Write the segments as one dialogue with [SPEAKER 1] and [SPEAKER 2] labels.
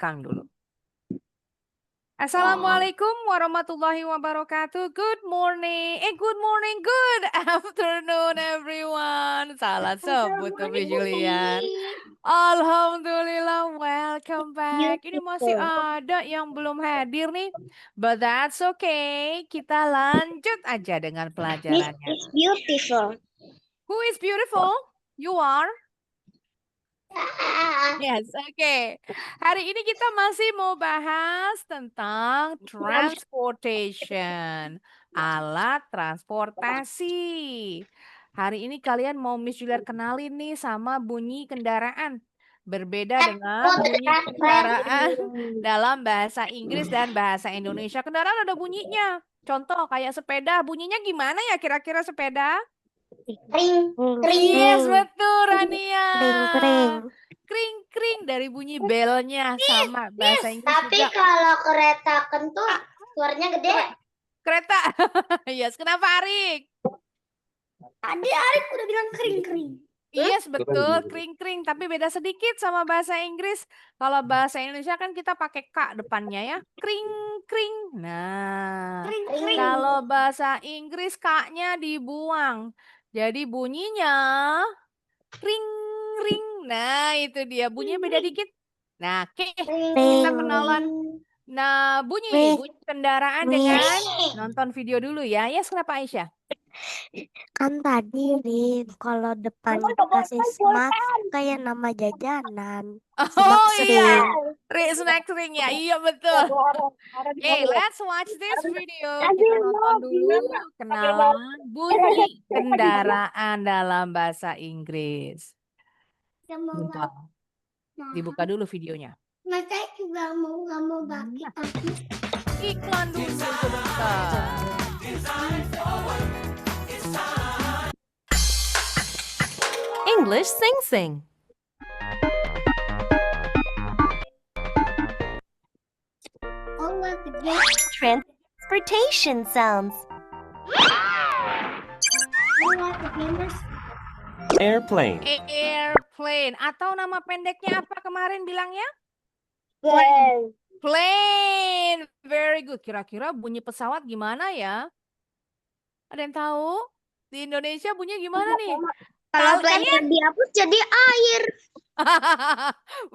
[SPEAKER 1] belakang dulu. Assalamualaikum warahmatullahi wabarakatuh. Good morning. Good afternoon everyone. Salah sebut tapi Julian. Alhamdulillah, welcome back. Ini masih ada yang belum hadir nih. But that's okay. Kita lanjut aja dengan pelajarannya.
[SPEAKER 2] It's beautiful.
[SPEAKER 1] Who is beautiful? You are? Yes, oke. Hari ini kita masih mau bahas tentang transportation, alat transportasi. Hari ini kalian mau Miss Juliet kenalin nih sama bunyi kendaraan. Berbeda dengan bunyi kendaraan dalam bahasa Inggris dan bahasa Indonesia. Kendaraan ada bunyinya. Contoh kayak sepeda, bunyinya gimana ya kira-kira sepeda?
[SPEAKER 2] Kring, kring.
[SPEAKER 1] Yes, betul Rania.
[SPEAKER 3] Kring.
[SPEAKER 1] Kring-kring dari bunyi belnya sama bahasa Inggris
[SPEAKER 2] Tapi
[SPEAKER 1] juga.
[SPEAKER 2] kalau kereta kentut suaranya gede.
[SPEAKER 1] Kereta. Yes, kenapa Arik?
[SPEAKER 2] Tadi Arik udah bilang kring-kring.
[SPEAKER 1] Yes, betul, kring-kring, tapi beda sedikit sama bahasa Inggris. Kalau bahasa Indonesia kan kita pakai K depannya ya. Kring-kring. Nah,
[SPEAKER 2] Kring-kring.
[SPEAKER 1] kalau bahasa Inggris K-nya dibuang. Jadi bunyinya ring-ring. Nah, itu dia. Bunyinya beda dikit. Nah, oke. Kita kenalan. Nah, bunyi kendaraan dengan nonton video dulu ya. Yes, kenapa Aisyah?
[SPEAKER 3] Kan tadi nih kalau depannya dikasih smart kayak nama jajanan.
[SPEAKER 1] Oh iya, snack ring ya. Iya betul. Hey, let's watch this video. Kita nonton dulu kenalan bunyi kendaraan dalam bahasa Inggris. Bentar. Dibuka dulu videonya.
[SPEAKER 2] Masa juga nggak mau pakai tapi
[SPEAKER 1] Iklan dulu sebentar.
[SPEAKER 4] English Sing Sing. Transportation sounds.
[SPEAKER 5] Airplane,
[SPEAKER 1] Airplane atau nama pendeknya apa kemarin bilangnya?
[SPEAKER 2] Well.
[SPEAKER 1] Plane. Very good. Kira-kira bunyi pesawat gimana ya? Ada yang tahu? Di Indonesia bunyinya gimana nih?
[SPEAKER 2] Kalau plane dihapus jadi air.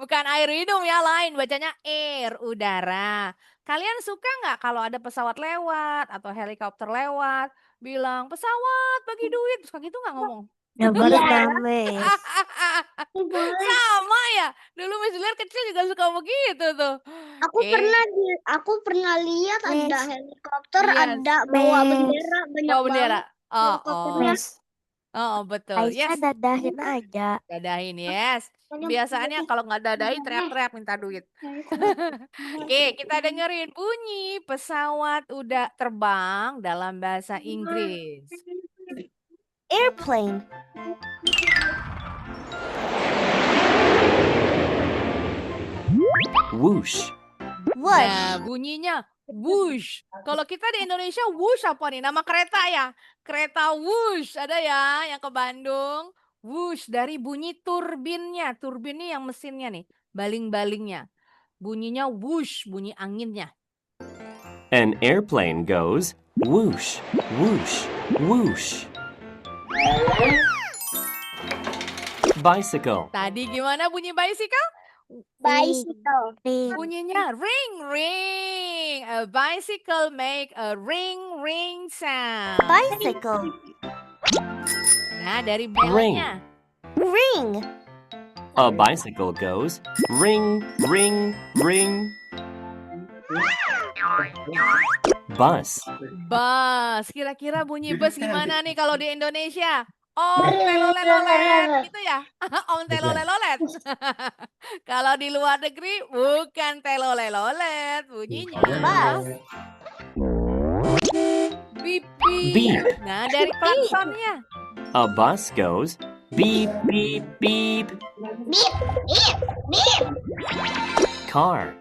[SPEAKER 1] Bukan air minum ya, lain bacanya air, udara. Kalian suka nggak kalau ada pesawat lewat atau helikopter lewat bilang pesawat bagi duit, suka gitu nggak ngomong?
[SPEAKER 3] Ya baru Miss.
[SPEAKER 1] Sama ya, dulu Miss Juliet kecil juga suka begitu tuh.
[SPEAKER 2] Aku pernah lihat
[SPEAKER 3] Miss.
[SPEAKER 2] ada helikopter,
[SPEAKER 1] Yes.
[SPEAKER 2] ada bawa
[SPEAKER 3] Miss.
[SPEAKER 2] bendera banyak
[SPEAKER 1] Bawa bendera.
[SPEAKER 2] banget.
[SPEAKER 1] Oh,
[SPEAKER 3] Miss,
[SPEAKER 1] oh betul.
[SPEAKER 3] Aisyah
[SPEAKER 1] Yes,
[SPEAKER 3] dadahin aja.
[SPEAKER 1] dadahin yes. Biasanya kalau nggak dadahin teriak-teriak minta duit. Oke, kita dengerin bunyi pesawat udah terbang dalam bahasa Inggris.
[SPEAKER 4] Airplane.
[SPEAKER 5] whoosh,
[SPEAKER 4] Whoosh.
[SPEAKER 1] Nah, bunyinya whoosh. Kalau kita di Indonesia whoosh apa nih? Nama kereta ya? Kereta whoosh ada ya yang ke Bandung. Whoosh dari bunyi turbinnya. Turbin nih yang mesinnya nih, baling-balingnya. Bunyinya whoosh, bunyi anginnya.
[SPEAKER 5] An airplane goes whoosh, whoosh, whoosh. Bicycle,
[SPEAKER 1] Tadi gimana bunyi bicycle?
[SPEAKER 2] Bicycle.
[SPEAKER 1] Bunyinya ring ring. A bicycle make a ring ring sound.
[SPEAKER 4] Bicycle.
[SPEAKER 1] Nah, dari belnya.
[SPEAKER 4] Ring.
[SPEAKER 5] a bicycle goes ring, ring, ring. Bus,
[SPEAKER 1] Bus. Kira-kira bunyi bus gimana nih kalau di Indonesia? Om telolet gitu ya? Om telolet. Kalau di luar negeri bukan telolet, bunyinya
[SPEAKER 4] Bus.
[SPEAKER 1] beep beep.
[SPEAKER 5] Beep.
[SPEAKER 1] Nah, dari klaksonnya.
[SPEAKER 5] a bus goes beep, beep, beep.
[SPEAKER 2] Beep, beep, beep.
[SPEAKER 5] Car,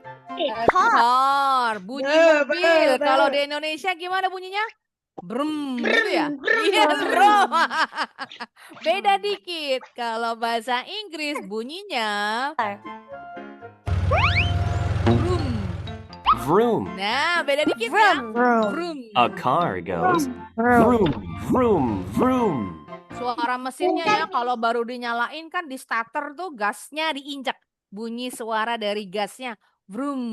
[SPEAKER 1] Car, bunyi mobil. Kalau di Indonesia gimana bunyinya? Brum, gitu ya? Iya, brum. Beda dikit. Kalau bahasa Inggris bunyinya
[SPEAKER 5] vroom.
[SPEAKER 1] Nah, beda dikit ya.
[SPEAKER 4] Vroom.
[SPEAKER 3] Vroom.
[SPEAKER 1] Vroom.
[SPEAKER 5] A car goes
[SPEAKER 3] Vroom.
[SPEAKER 5] vroom, vroom, vroom.
[SPEAKER 1] Suara mesinnya ya, kalau baru dinyalain kan di starter tuh gasnya diinjak. Bunyi suara dari gasnya. Vroom.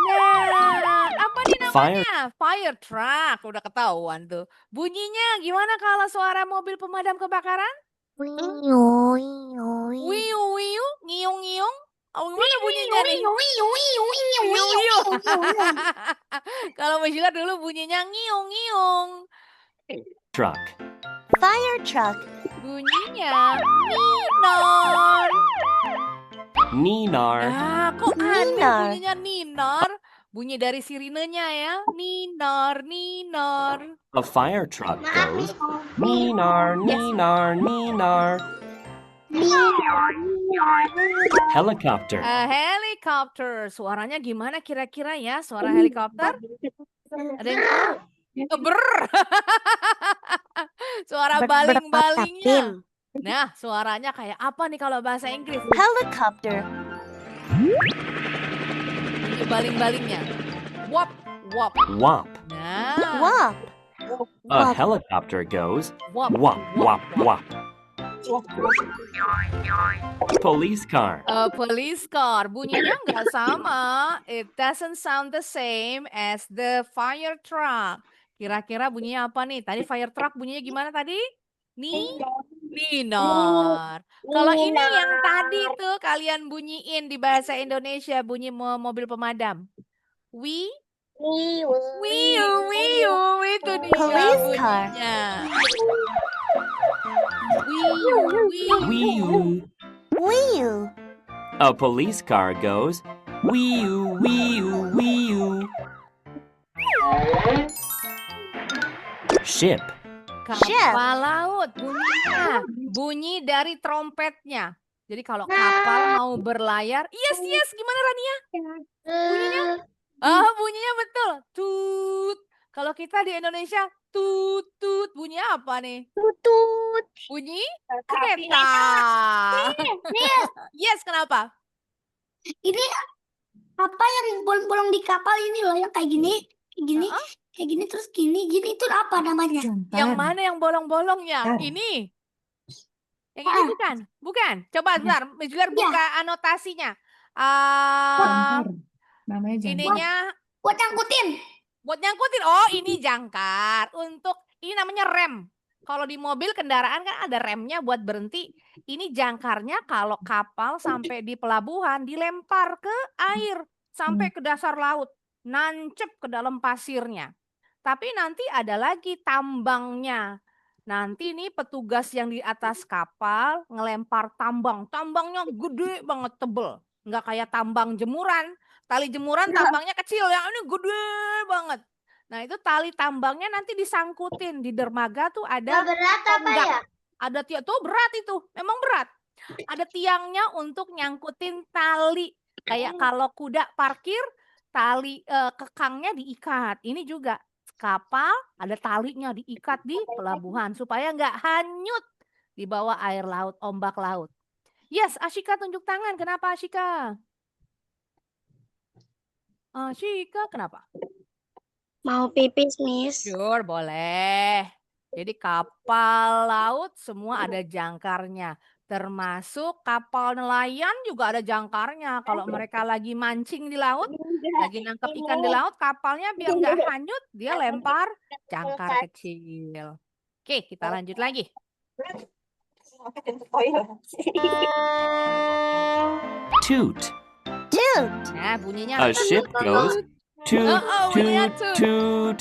[SPEAKER 1] Nah, apa nih
[SPEAKER 5] Fire.
[SPEAKER 1] namanya? Fire truck. Udah ketahuan tuh. Bunyinya gimana kalau suara mobil pemadam kebakaran?
[SPEAKER 3] Wiu, wiu, wiu.
[SPEAKER 1] Wiu wiu, ngiung ngiung. Oh, gimana bunyinya nih? Kalau Michelle dulu bunyinya ngiung ngiung.
[SPEAKER 5] Truck.
[SPEAKER 4] Fire truck.
[SPEAKER 1] Bunyinya minor.
[SPEAKER 5] Ninar.
[SPEAKER 1] Ah, kok aneh
[SPEAKER 4] Minor.
[SPEAKER 1] bunyinya minor? Bunyi dari sirinenya ya. Minor, minor.
[SPEAKER 5] A fire truck goes ninar, ninar, ninar. Helicopter.
[SPEAKER 1] Helikopter. Suaranya gimana kira-kira ya? Suara helikopter? Ada yang tahu? Ber. Suara baling-balingnya.
[SPEAKER 3] Berpatakim.
[SPEAKER 1] Nah, suaranya kayak apa nih kalau bahasa Inggris?
[SPEAKER 4] Helicopter.
[SPEAKER 1] Bunyi baling-balingnya. Wop, wop.
[SPEAKER 5] Wop.
[SPEAKER 1] Nah,
[SPEAKER 4] Wop.
[SPEAKER 5] A helicopter goes
[SPEAKER 1] wop,
[SPEAKER 5] wop, wop, wop. Police car.
[SPEAKER 1] A police car. Bunyinya nggak sama. It doesn't sound the same as the fire truck. Kira-kira bunyinya apa nih? Tadi fire truck bunyinya gimana tadi? Minor. Kalau ini yang tadi tuh kalian bunyiin di bahasa Indonesia bunyi mobil pemadam. Wiu, wiu, itu dia
[SPEAKER 4] Police car.
[SPEAKER 1] bunyinya. Wiu, wiu.
[SPEAKER 5] Wee-oo.
[SPEAKER 4] Wheel.
[SPEAKER 5] A police car goes wee-oo, wee-oo, wee-oo. Ship.
[SPEAKER 1] Kapal laut bunyinya. Bunyi dari trompetnya. Jadi kalau kapal mau berlayar, yes, yes, gimana Rania? Bunyinya? Ah, bunyinya betul. Tut. Kalau kita di Indonesia, tut, tut. Bunyi apa nih?
[SPEAKER 2] Tutut.
[SPEAKER 1] Bunyi kereta. Yes, kenapa?
[SPEAKER 2] Ini apa yang bolong-bolong di kapal ini loh yang kayak gini, kayak gini terus gini itu apa namanya?
[SPEAKER 1] Yang mana yang bolong-bolongnya? Ini. Yang ini bukan? Bukan. Coba bentar, Juliar buka anotasinya.
[SPEAKER 6] Namanya jangkar.
[SPEAKER 1] Ininya
[SPEAKER 2] Buat nyangkutin.
[SPEAKER 1] buat nyangkutin. Oh, ini jangkar. Untuk ini namanya rem. Kalau di mobil kendaraan kan ada remnya buat berhenti. Ini jangkarnya kalau kapal sampai di pelabuhan dilempar ke air sampai ke dasar laut, nancep ke dalam pasirnya. Tapi nanti ada lagi tambangnya. Nanti nih petugas yang di atas kapal ngelempar tambang. Tambangnya gede banget, tebel. Nggak kayak tambang jemuran. Tali jemuran tambangnya kecil, yang ini gede banget. Nah itu tali tambangnya nanti disangkutin. Di dermaga tuh ada
[SPEAKER 2] Berat apa
[SPEAKER 1] tonggak.
[SPEAKER 2] ya?
[SPEAKER 1] Ada tiang tuh berat itu, memang berat. Ada tiangnya untuk nyangkutin tali. Kayak kalau kuda parkir, tali kekangnya diikat. Ini juga kapal ada talinya diikat di pelabuhan supaya nggak hanyut di bawah air laut, ombak laut. Yes, Ashika tunjuk tangan. Kenapa Ashika? Ashika kenapa?
[SPEAKER 2] Mau pipis, Miss.
[SPEAKER 1] Sure, boleh. Jadi kapal laut semua ada jangkarnya. Termasuk kapal nelayan juga ada jangkarnya. Kalau mereka lagi mancing di laut, lagi nangkap ikan di laut, kapalnya biar nggak hanyut, dia lempar jangkar kecil. Oke, kita lanjut lagi.
[SPEAKER 5] Toot.
[SPEAKER 4] Toot.
[SPEAKER 1] Nah, bunyinya
[SPEAKER 5] A ship goes toot,
[SPEAKER 1] bunyinya
[SPEAKER 5] toot, toot.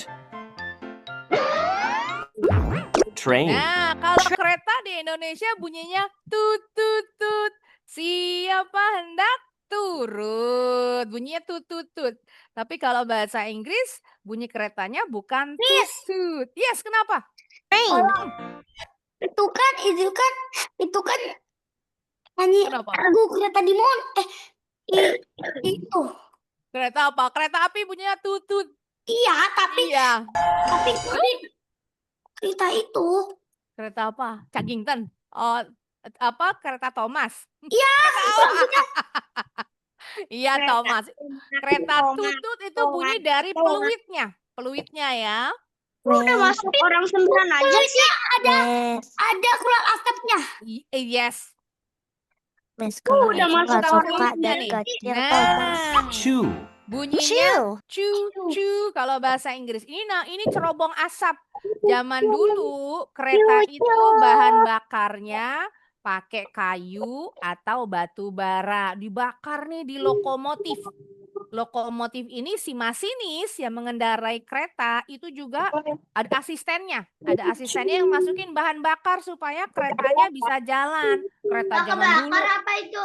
[SPEAKER 5] Train.
[SPEAKER 1] Nah, kalau kereta di Indonesia bunyinya tut tut tut. Siapa hendak turut. Bunyinya tut tut tut. Tapi kalau bahasa Inggris bunyi keretanya bukan tut tut. Yes, kenapa?
[SPEAKER 4] Train.
[SPEAKER 2] Itu kan nyanyi
[SPEAKER 1] Kenapa?
[SPEAKER 2] lagu kereta di itu.
[SPEAKER 1] Kereta apa? Kereta api bunyinya tut tut.
[SPEAKER 2] Iya, tapi
[SPEAKER 1] Iya.
[SPEAKER 2] kereta itu.
[SPEAKER 1] Kereta apa? Cagington. Oh, apa? Kereta Thomas.
[SPEAKER 2] Iya,
[SPEAKER 1] Iya, Thomas. Kereta tutut itu bunyi dari peluitnya. Peluitnya ya.
[SPEAKER 4] Udah
[SPEAKER 2] masuk orang 9 aja sih.
[SPEAKER 3] Mes.
[SPEAKER 2] Ada keluar asapnya.
[SPEAKER 1] Yes.
[SPEAKER 3] Mes kalau
[SPEAKER 2] udah
[SPEAKER 3] Eci
[SPEAKER 2] masuk
[SPEAKER 3] nggak
[SPEAKER 2] orang
[SPEAKER 3] suka
[SPEAKER 1] Peluitnya
[SPEAKER 3] dan
[SPEAKER 1] nih.
[SPEAKER 3] kecil Thomas.
[SPEAKER 1] Nah,
[SPEAKER 5] Chew.
[SPEAKER 1] bunyinya
[SPEAKER 4] Chew.
[SPEAKER 1] cu kalau bahasa Inggris. Ini cerobong asap. Zaman dulu kereta itu bahan bakarnya pakai kayu atau batu bara. Dibakar nih di lokomotif. Lokomotif ini si masinis yang mengendarai kereta itu juga ada asistennya. Ada asistennya yang masukin bahan bakar supaya keretanya bisa jalan. Kereta zaman dulu.
[SPEAKER 2] apa itu?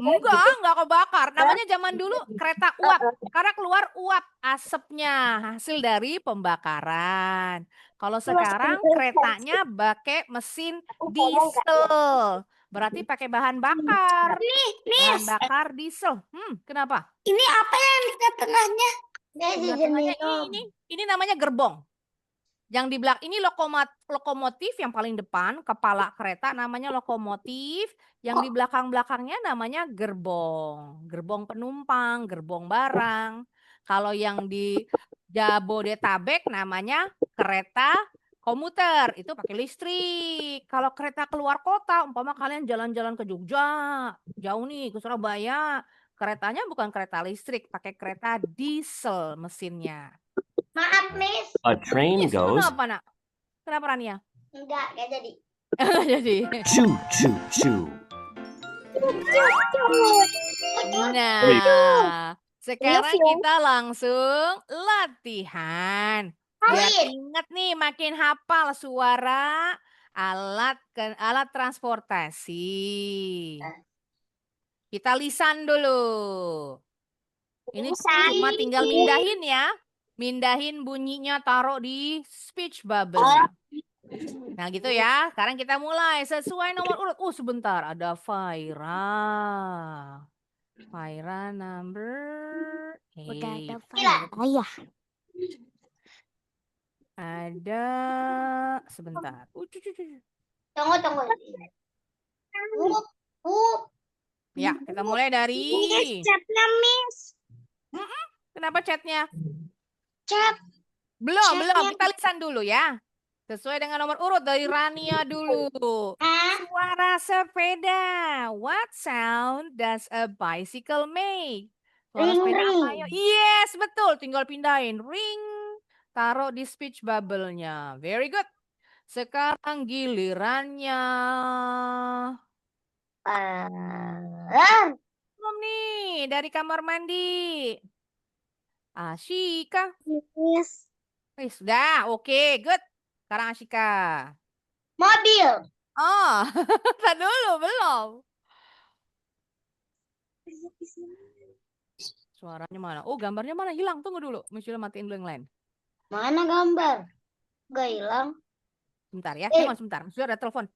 [SPEAKER 1] Enggak kebakar. Namanya zaman dulu kereta uap. Karena keluar uap asapnya hasil dari pembakaran. Kalau sekarang keretanya pakai mesin diesel. Berarti pakai bahan bakar. Bahan bakar diesel. Kenapa?
[SPEAKER 2] Ini apa yang di tengahnya?
[SPEAKER 1] Sebelah tengahnya ini namanya gerbong. Yang di belakang ini lokomotif yang paling depan, kepala kereta namanya lokomotif, yang di belakang-belakangnya namanya gerbong. Gerbong penumpang, gerbong barang. Kalau yang di Jabodetabek namanya kereta komuter, itu pakai listrik. Kalau kereta keluar kota, umpama kalian jalan-jalan ke Jogja, jauh nih ke Surabaya, keretanya bukan kereta listrik, pakai kereta diesel mesinnya.
[SPEAKER 2] Maaf, Miss.
[SPEAKER 5] A train
[SPEAKER 1] Yes,
[SPEAKER 5] goes
[SPEAKER 1] kenapa nak? Kenapa Rania?
[SPEAKER 2] Enggak jadi.
[SPEAKER 1] Jadi,
[SPEAKER 5] choo choo choo.
[SPEAKER 1] nah, sekarang kita langsung latihan. Biar ingat nih, makin hafal suara alat transportasi. Kita lisan dulu. Ini cuma tinggal mindahin ya. Mindahin bunyinya, taruh di speech bubble. Nah gitu ya. Sekarang kita mulai sesuai nomor urut. Sebentar, ada Faira. Faira number 8.
[SPEAKER 3] Udah ada Faira.
[SPEAKER 1] Ada sebentar.
[SPEAKER 2] Tunggu.
[SPEAKER 1] Ya, kita mulai dari
[SPEAKER 2] Chatnya, Miss.
[SPEAKER 1] Kenapa chatnya?
[SPEAKER 2] Chat.
[SPEAKER 1] Belum. Kita lisan dulu ya. Sesuai dengan nomor urut dari Rania dulu. Suara sepeda. What sound does a bicycle make? Suara sepeda apa ya? Yes, betul. Tinggal pindahin. Ring. Taruh di speech bubble-nya. Very good. Sekarang gilirannya. Belum nih. Dari kamar mandi. Ashika.
[SPEAKER 2] Miss.
[SPEAKER 1] Sudah. Oke, good. Sekarang Ashika.
[SPEAKER 2] Mobil.
[SPEAKER 1] Tak dulu, belum. Suaranya mana? Gambarnya mana? Hilang. Tunggu dulu. Mesti matiin dulu yang lain.
[SPEAKER 2] Mana gambar? Gak hilang.
[SPEAKER 1] Sebentar ya. Hang on sebentar. Sudah ada telepon.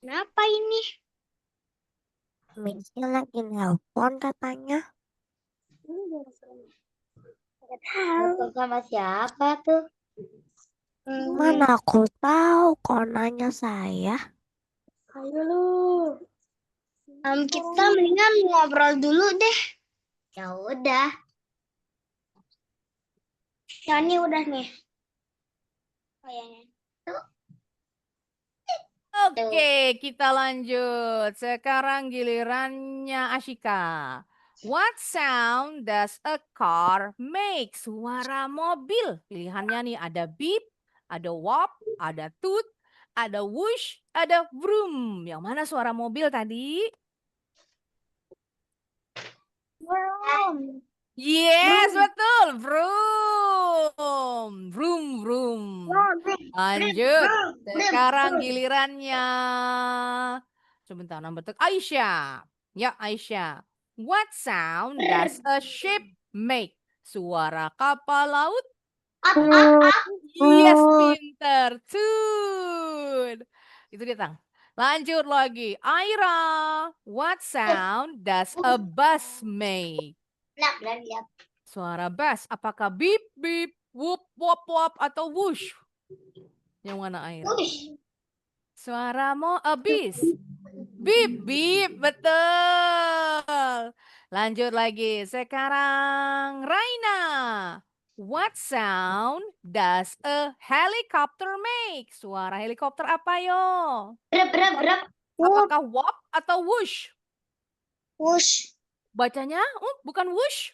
[SPEAKER 2] Kenapa ini?
[SPEAKER 3] Mesnya lagi nelpon katanya.
[SPEAKER 2] Tahu sama siapa tuh?
[SPEAKER 3] Mana aku tahu kok nanya saya.
[SPEAKER 2] Ayo lu. Kita mendingan ngobrol dulu deh. Ya udah. Ini udah nih. Kayaknya.
[SPEAKER 1] Oke, kita lanjut. Sekarang gilirannya Ashika. What sound does a car make? Suara mobil. Pilihannya nih ada beep, ada wop, ada toot, ada whoosh, ada vroom. Yang mana suara mobil tadi? Yes, betul. Vroom. Vroom. Lanjut. Sekarang gilirannya. Sebentar, nomor Aisyah. Ya, Aisyah. What sound does a ship make? Suara kapal laut. Yes, pinter. Toot. Itu dia, Tang. Lanjut lagi. Aira, what sound does a bus make? Suara bus, apakah beep beep, whoop wop wop atau whoosh? Yang mana, Aira? Suara a bis. Beep beep, betul. Lanjut lagi. Sekarang Raina. What sound does a helicopter make? Suara helikopter apa yo? Apakah wop atau whoosh?
[SPEAKER 2] Push.
[SPEAKER 1] Bacanya bukan whoosh.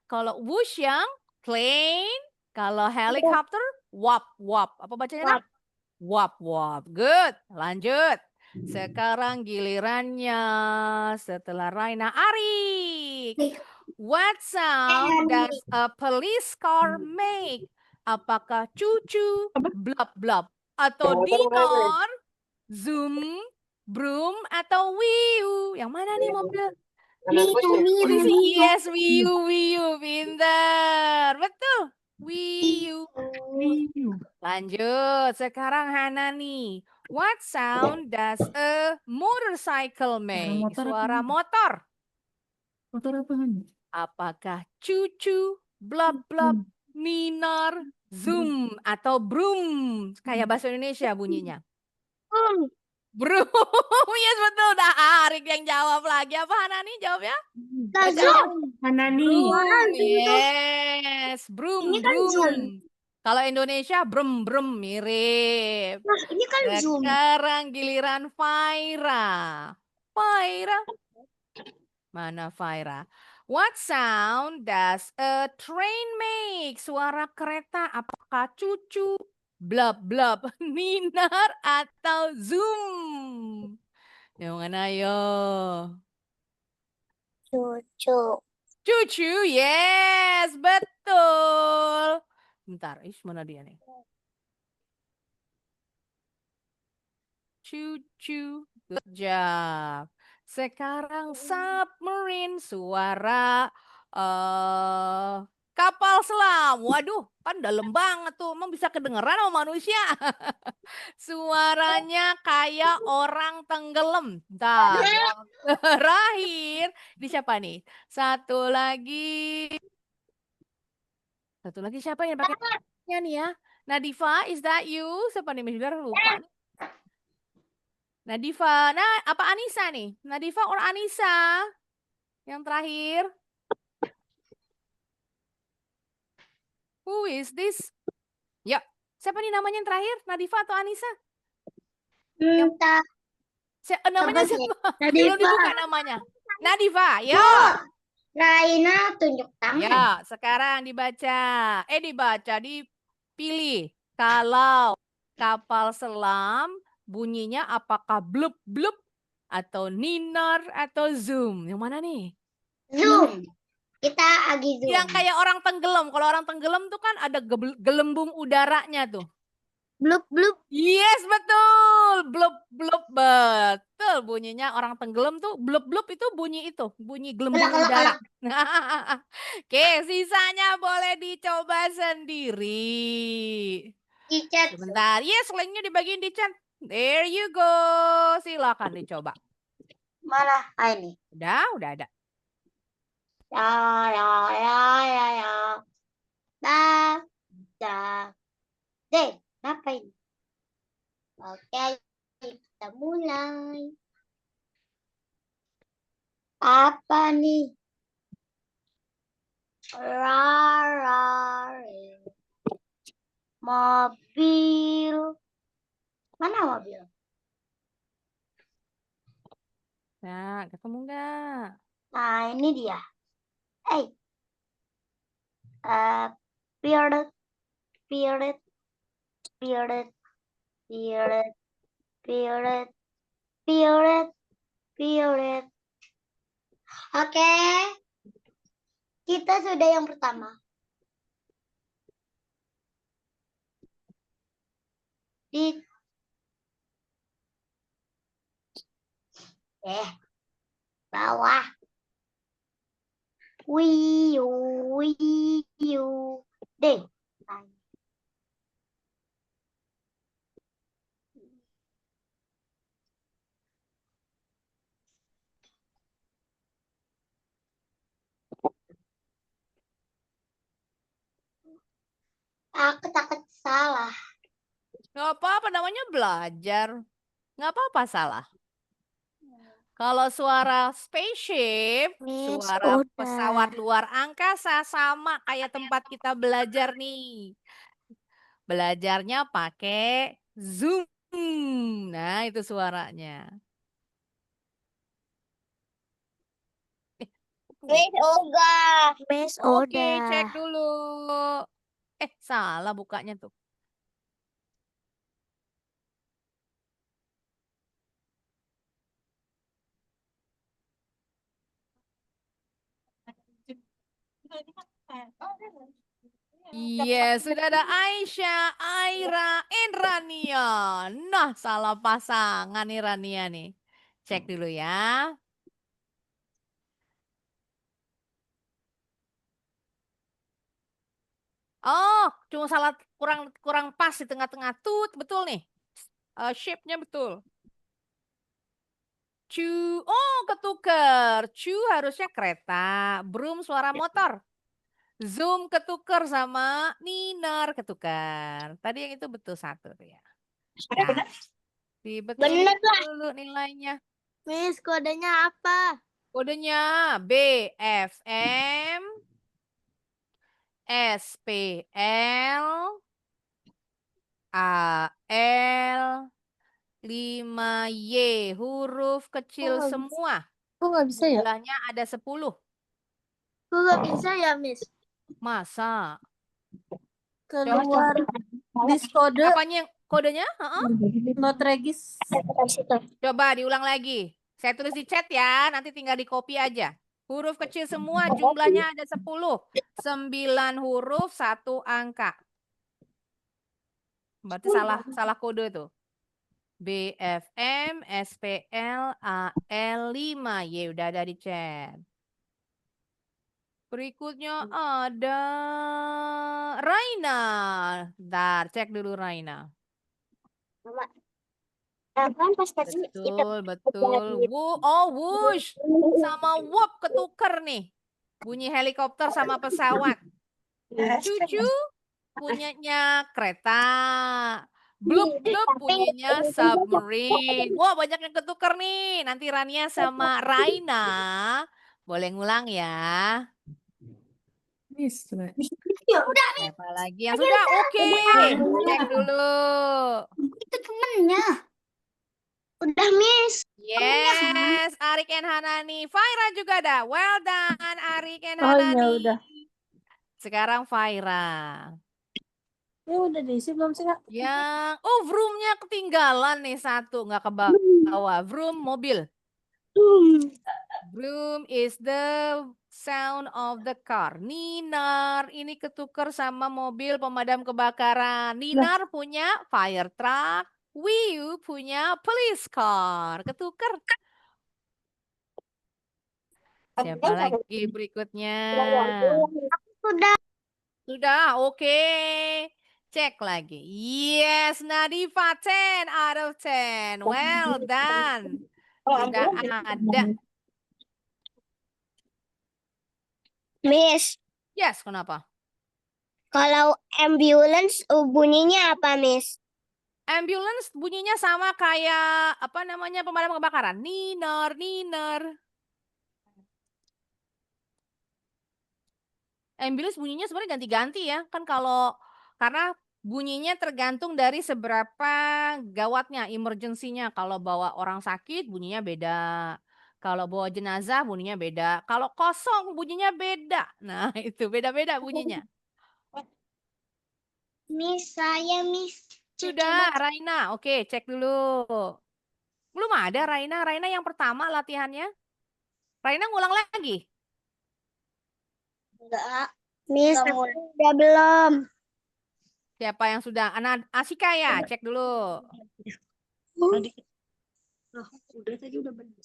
[SPEAKER 1] Kalau whoosh yang plane, kalau helicopter wop wop. Apa bacanya? Wop wop. Good. Lanjut. Sekarang gilirannya setelah Raina, Arik. What sound does a police car make? Apakah cucu, blap blap, atau dinor, zoom, broom, atau wiu? Yang mana nih mobil? Yes, wiu, pintar. Betul. Wiu. Lanjut. Sekarang Hanani. What sound does a motorcycle make? Suara motor.
[SPEAKER 6] Motor apa?
[SPEAKER 1] Apakah cucu, blap blap, ninar, zoom, atau broom? Kayak bahasa Indonesia bunyinya. Broom. Yes, betul. Dah Arik yang jawab lagi. Apa Hanani jawabnya?
[SPEAKER 6] Hanani.
[SPEAKER 1] Broom. Yes, broom,
[SPEAKER 2] Ini kan
[SPEAKER 1] broom.
[SPEAKER 2] zoom.
[SPEAKER 1] Kalau Indonesia brem brem mirip.
[SPEAKER 2] Nah, ini kan zoom.
[SPEAKER 1] Sekarang giliran Faira. Faira. Mana Faira? What sound does a train make? Suara kereta, apakah cucu, blab blab, ninar, atau zoom? Yang mana yo?
[SPEAKER 2] Cucu.
[SPEAKER 1] Cucu, yes, betul. Bentar, mana dia nih? Cucu, good job. Sekarang submarine, suara kapal selam. Waduh, kan dalam banget tuh. Emang bisa kedengeran sama manusia. Suaranya kayak orang tenggelam. Bentar, yang terakhir. Di siapa nih? Satu lagi siapa yang pakai nih ya? Nadifa, is that you? Siapa nih? Sudah lupa nih. Nadifa, nah apa Anissa nih? Nadifa or Anissa? Yang terakhir. Who is this? Ya, siapa nih namanya yang terakhir? Nadifa atau Anissa? Namanya siapa? Belum dibuka namanya. Nadifa, ya.
[SPEAKER 2] Raina tunjuk tangan.
[SPEAKER 1] Ya, sekarang dipilih. Kalau kapal selam bunyinya apakah blub blub atau ninar atau zoom? Yang mana nih?
[SPEAKER 2] Zoom. Kita lagi zoom.
[SPEAKER 1] Yang kayak orang tenggelam. Kalau orang tenggelam tuh kan ada gelembung udaranya tuh.
[SPEAKER 2] Blub blub.
[SPEAKER 1] Yes, betul. Blub blub, betul. Bunyinya orang tenggelam tuh blub blub itu bunyi gelembung udara. Oke, sisanya boleh dicoba sendiri.
[SPEAKER 2] Di chat.
[SPEAKER 1] Sebentar. Yes, linknya dibagiin di chat. There you go. Silakan dicoba.
[SPEAKER 2] Mana? Ini.
[SPEAKER 1] Udah ada.
[SPEAKER 2] Deh, apa ini? Oke, kita mulai. Apa nih? Mobil. Mana mobil?
[SPEAKER 1] Nah, ketemu nggak?
[SPEAKER 2] Nah, ini dia. Spirit. Oke. Kita sudah yang pertama. Bawah. Wiu. Deh. Aku takut salah.
[SPEAKER 1] Nggak apa-apa, namanya belajar. Nggak apa-apa salah. Kalau suara spaceship,
[SPEAKER 3] Miss,
[SPEAKER 1] suara
[SPEAKER 3] udah.
[SPEAKER 1] pesawat luar angkasa sama kayak tempat kita belajar nih. Belajarnya pakai Zoom. Nah, itu suaranya.
[SPEAKER 2] Miss Oga.
[SPEAKER 3] Miss,
[SPEAKER 1] Oke,
[SPEAKER 3] udah.
[SPEAKER 1] cek dulu. Salah bukanya tuh. Iya, sudah ada Aisyah, Aira, Rania. Nah, salah pasangan nih Rania nih. Cek dulu ya. Oh, cuma salah kurang kurang pas di tengah-tengah. Tut, betul nih. Shape-nya betul. Cu, oh ketuker. Cu harusnya kereta. Broom suara motor. Zoom ketuker sama Ninar ketukar. Tadi yang itu betul satu tuh ya. Nah, dibetul
[SPEAKER 2] Bener lah.
[SPEAKER 1] dulu nilainya.
[SPEAKER 2] Miss, kodenya apa?
[SPEAKER 1] Kodenya BFM SPL AL 5Y, huruf kecil semua.
[SPEAKER 6] Kok nggak bisa ya?
[SPEAKER 1] Jumlahnya ada 10.
[SPEAKER 2] Kok nggak bisa ya, Miss?
[SPEAKER 1] Masa?
[SPEAKER 6] Keluar diskode
[SPEAKER 1] Apanya yang kodenya?
[SPEAKER 6] not regis.
[SPEAKER 1] Coba diulang lagi. Saya tulis di chat ya, nanti tinggal di copy aja. Huruf kecil semua, jumlahnya ada 10. 9 huruf, 1 angka. Berarti salah kode tuh. BFM SPL AL 5Y udah ada di chat. Berikutnya ada Raina. Bentar, cek dulu Raina. Betul, betul. Wush. Sama wop ketuker nih. Bunyi helikopter sama pesawat. Cucu punyanya kereta. Blup blup bunyinya submarine. Wah, banyak yang ketuker nih. Nanti Rania sama Raina boleh ngulang ya.
[SPEAKER 6] Miss, coba.
[SPEAKER 1] Siapa lagi yang sudah? Oke. Cek dulu.
[SPEAKER 2] Itu temennya. Udah, Miss.
[SPEAKER 1] Yes, Arik and Hanani. Faira juga ada. Well done, Arik and
[SPEAKER 6] Oh iya
[SPEAKER 1] Hanani.
[SPEAKER 6] udah.
[SPEAKER 1] Sekarang Faira.
[SPEAKER 6] Ya udah diisi belum sih Kak?
[SPEAKER 1] Vroomnya ketinggalan nih satu, nggak ke bawah. Vroom mobil. Vroom is the sound of the car. Ninar ini ketuker sama mobil pemadam kebakaran. Ninar punya fire truck. Wiu punya police car. Ketuker. Siapa lagi berikutnya?
[SPEAKER 2] Sudah.
[SPEAKER 1] Sudah, oke. Cek lagi. Yes, Nadifa 10 out of 10. Well done. Sudah ada.
[SPEAKER 2] Miss,
[SPEAKER 1] Yes, kenapa?
[SPEAKER 2] kalau ambulance bunyinya apa, Miss?
[SPEAKER 1] Ambulance bunyinya sama kayak apa namanya pemadam kebakaran. Niner, niner. Ambulance bunyinya sebenarnya ganti-ganti ya. Kan karena bunyinya tergantung dari seberapa gawatnya, emergensinya. Kalau bawa orang sakit bunyinya beda. Kalau bawa jenazah bunyinya beda. Kalau kosong bunyinya beda. Nah, itu beda-beda bunyinya.
[SPEAKER 2] Miss, saya Miss.
[SPEAKER 1] Sudah, Raina. Oke, cek dulu. Belum ada Raina. Raina yang pertama latihannya. Raina ngulang lagi.
[SPEAKER 2] Enggak. Miss, udah belum.
[SPEAKER 1] Siapa yang sudah? Anak Asika ya, cek dulu.
[SPEAKER 6] Udah tadi udah benar.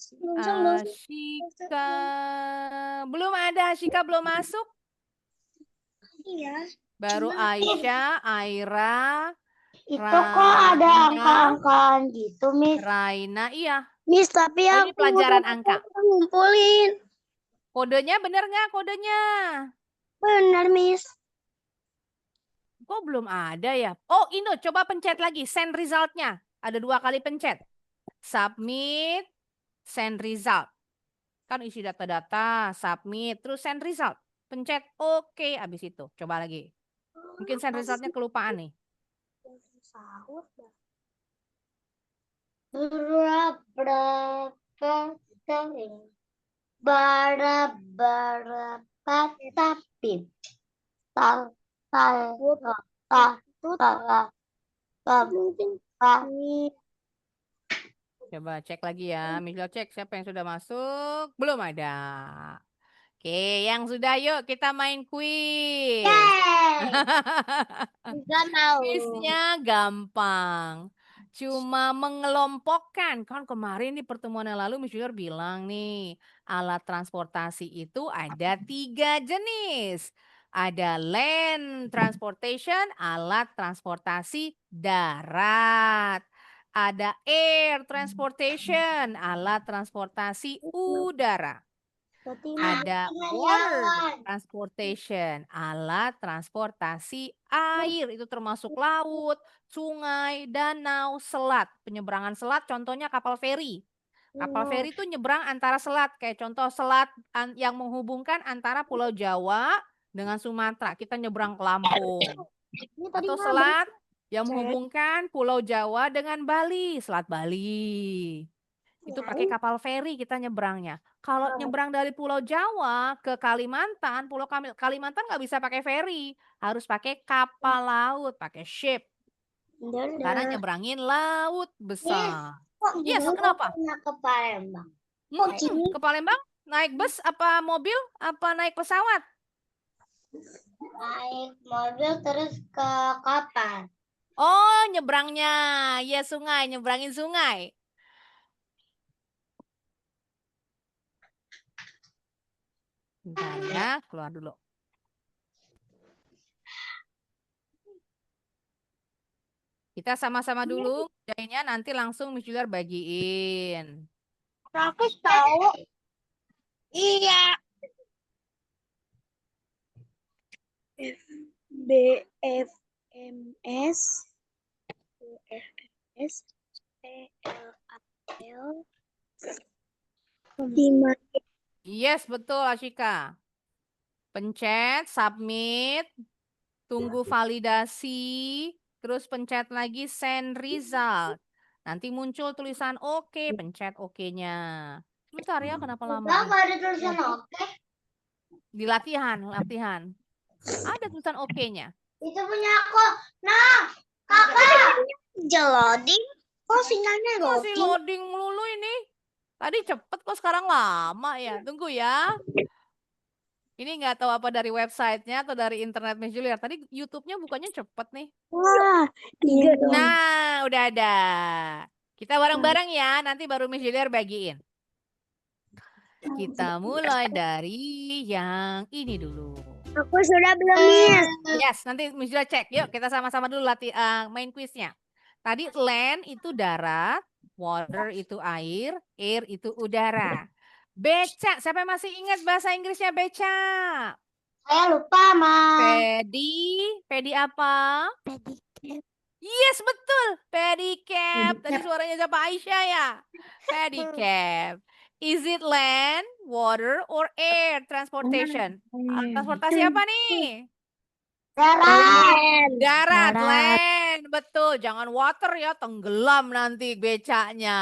[SPEAKER 1] Asika. Belum ada, Asika belum masuk.
[SPEAKER 2] Iya.
[SPEAKER 1] Baru Aisyah, Aira,
[SPEAKER 2] Itu kok ada angka-angkaan gitu, Miss.
[SPEAKER 1] Raina, iya.
[SPEAKER 2] Miss, tapi
[SPEAKER 1] Oh, ini
[SPEAKER 2] aku
[SPEAKER 1] pelajaran
[SPEAKER 2] udah
[SPEAKER 1] angka.
[SPEAKER 2] ngumpulin.
[SPEAKER 1] Kodenya bener nggak kodenya?
[SPEAKER 2] Benar, Miss.
[SPEAKER 1] Kok belum ada ya? Oh, Ino, coba pencet lagi. Send result-nya. Ada 2 kali pencet. Submit, send result. Kan isi data-data, submit, terus send result. Pencet oke, abis itu. Coba lagi. Mungkin send result-nya kelupaan nih. Coba cek lagi ya. Michelle cek siapa yang sudah masuk. Belum ada. Oke, yang sudah yuk kita main kuis.
[SPEAKER 2] Enggak mau.
[SPEAKER 1] Kuisnya gampang. Cuma mengelompokkan. Kan kemarin di pertemuan yang lalu Miss Junior bilang nih. Alat transportasi itu ada 3 jenis. Ada land transportation, alat transportasi darat. Ada air transportation, alat transportasi udara. Ada water transportation, alat transportasi air. Itu termasuk laut, sungai, danau, selat. Penyeberangan selat contohnya kapal feri. Kapal feri itu nyebrang antara selat. Kayak contoh selat yang menghubungkan antara Pulau Jawa dengan Sumatera. Kita nyebrang ke Lampung. Atau selat yang menghubungkan Pulau Jawa dengan Bali. Selat Bali. Itu pakai kapal feri kita nyebrangnya. Kalau nyebrang dari Pulau Jawa ke Kalimantan, Pulau Kalimantan nggak bisa pakai feri. Harus pakai kapal laut, pakai ship. Karena nyebrangin laut besar. Yes, kenapa?
[SPEAKER 2] Ke Palembang.
[SPEAKER 1] Ke Palembang naik bus apa mobil apa naik pesawat?
[SPEAKER 2] Naik mobil terus ke kapal.
[SPEAKER 1] Oh, nyebrangnya. Ya sungai, nyebrangin sungai. Bentar ya, keluar dulu. Kita sama-sama dulu, kerjainnya nanti langsung Miss Juliar bagiin.
[SPEAKER 2] Rakus tahu. Iya. BFMS PLAL
[SPEAKER 1] Yes, betul Ashika. Pencet, submit, tunggu validasi, terus pencet lagi send result. Nanti muncul tulisan oke, pencet oke-nya. Bentar ya, kenapa lama nih?
[SPEAKER 2] Enggak ada tulisan oke.
[SPEAKER 1] Di latihan. Ada tulisan oke-nya.
[SPEAKER 2] Itu punya aku. Nah, kakak. Loading. Kok sinyalnya
[SPEAKER 1] Masih loading melulu ini. Tadi cepet kok sekarang lama ya. Tunggu ya. Ini nggak tahu apa dari websitenya atau dari internet Miss Juliar. Tadi YouTube-nya bukannya cepet nih.
[SPEAKER 2] Wah,
[SPEAKER 1] Nah, udah ada. Kita bareng-bareng ya. Nanti baru Miss Juliar bagiin. Kita mulai dari yang ini dulu.
[SPEAKER 2] Aku sudah belum miss.
[SPEAKER 1] Yes, nanti Miss Juliar cek. Yuk, kita sama-sama dulu main kuisnya. Tadi land itu darat, water itu air itu udara. Beca, siapa yang masih ingat bahasa Inggrisnya beca?
[SPEAKER 2] Saya lupa, Ma.
[SPEAKER 1] Pedi apa?
[SPEAKER 3] Pedicab.
[SPEAKER 1] Yes, betul. Pedicab. Tadi suaranya siapa? Aisyah ya? Pedicab. Is it land, water, or air transportation? Transportasi apa nih?
[SPEAKER 2] Darat.
[SPEAKER 1] Darat,
[SPEAKER 3] Darat.
[SPEAKER 1] land. Betul. Jangan water ya, tenggelam nanti becanya.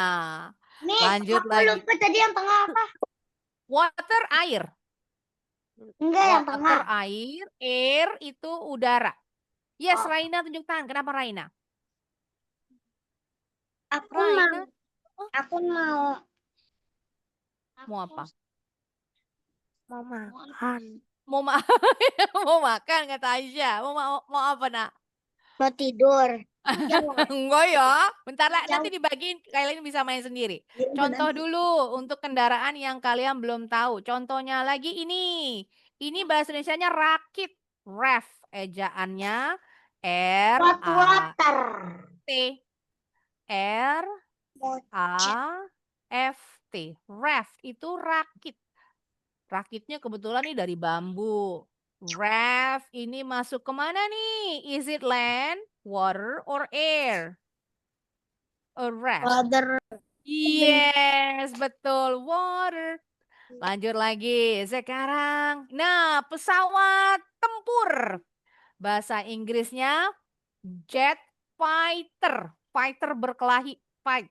[SPEAKER 2] Nih,
[SPEAKER 1] Lanjut
[SPEAKER 2] aku
[SPEAKER 1] lagi.
[SPEAKER 2] lupa tadi yang tengah apa?
[SPEAKER 1] Water, air.
[SPEAKER 2] Enggak, yang
[SPEAKER 1] Water,
[SPEAKER 2] tengah.
[SPEAKER 1] air itu udara. Yes, Raina tunjuk tangan. Kenapa Raina?
[SPEAKER 2] Aku
[SPEAKER 1] Raina,
[SPEAKER 2] mau.
[SPEAKER 1] mau apa?
[SPEAKER 3] Mau makan.
[SPEAKER 1] Mau mau makan kata Aisyah. Mau apa nak?
[SPEAKER 2] Mau tidur.
[SPEAKER 1] Enggak ya. Bentar lah, nanti dibagiin kalian bisa main sendiri. Contoh dulu untuk kendaraan yang kalian belum tahu. Contohnya lagi ini. Ini bahasa Indonesianya rakit. Ref ejaannya
[SPEAKER 2] Water.
[SPEAKER 1] R-A-T. R-A-F-T. Ref itu rakit. Rakitnya kebetulan nih dari bambu. Raft ini masuk kemana nih? Is it land, water, or air? A raft.
[SPEAKER 2] Water.
[SPEAKER 1] Yes, betul. Water. Lanjut lagi. Sekarang. Nah, pesawat tempur. Bahasa Inggrisnya jet fighter. Fighter berkelahi. Fight.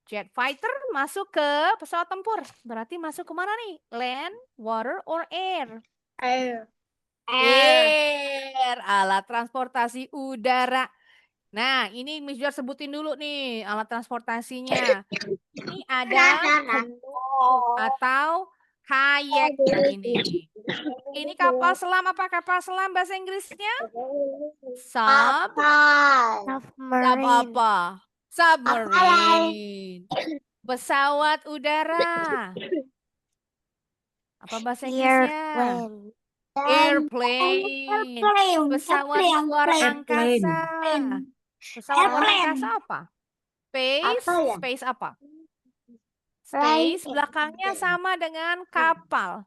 [SPEAKER 1] Jet fighter masuk ke pesawat tempur. Berarti masuk kemana nih? Land, water, or air?
[SPEAKER 2] Air.
[SPEAKER 1] Air. Alat transportasi udara. Nah, ini Miss Jor sebutin dulu nih alat transportasinya. Ini ada canoe atau kayak ini. Ini kapal selam apa kapal selam bahasa Inggrisnya? Sub
[SPEAKER 3] Submarine.
[SPEAKER 1] apa? Submarine. Pesawat udara. Apa bahasa Inggrisnya?
[SPEAKER 3] Airplane.
[SPEAKER 1] Airplane. Pesawat luar angkasa. Pesawat luar
[SPEAKER 2] Airplane.
[SPEAKER 1] angkasa apa? Space.
[SPEAKER 2] Apa ya?
[SPEAKER 1] Space apa? Space belakangnya sama dengan kapal.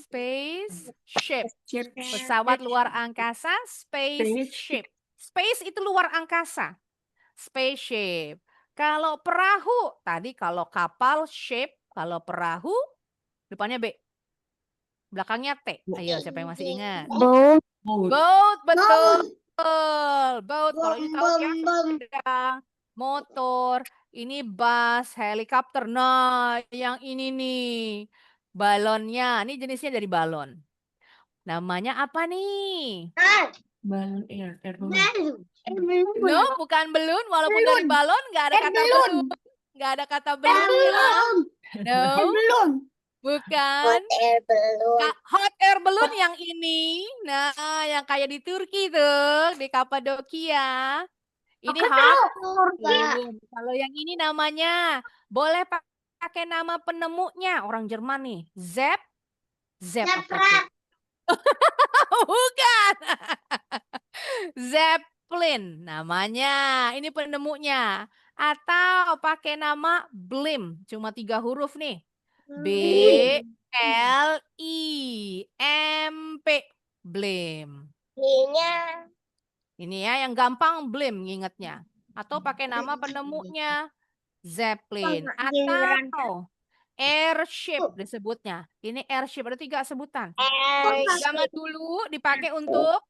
[SPEAKER 1] Space ship. Pesawat luar angkasa, spaceship. Space itu luar angkasa. Spaceship. Kalau perahu, tadi kalau kapal ship, kalau perahu depannya B. Belakangnya T. Ayo, siapa yang masih ingat?
[SPEAKER 3] Boat.
[SPEAKER 1] Boat, betul. Boat. Kalau ini tahu ya, sepeda, motor, ini bus, helikopter. Nah, yang ini nih, balonnya. Ini jenisnya dari balon. Namanya apa nih?
[SPEAKER 6] Balon air balloon.
[SPEAKER 1] No, bukan balloon. Walaupun dari balon, nggak ada kata balloon. Nggak ada kata balloon ya. No,
[SPEAKER 2] Belum.
[SPEAKER 1] bukan. Hot air balloon yang ini. Nah, yang kayak di Turki tuh, di Kapadokia. Ini hot balloon. Kalau yang ini namanya, boleh pakai nama penemunya. Orang Jerman nih. Zepp. Apa tuh? Bukan. Zeppelin namanya. Ini penemunya. Atau pakai nama Blim. Cuma 3 huruf nih. B-L-I-M-P. Blim. Ini ya yang gampang Blim ngingetnya. Atau pakai nama penemunya Zeppelin. Atau airship disebutnya. Ini airship ada 3 sebutan. Zaman dulu dipakai untuk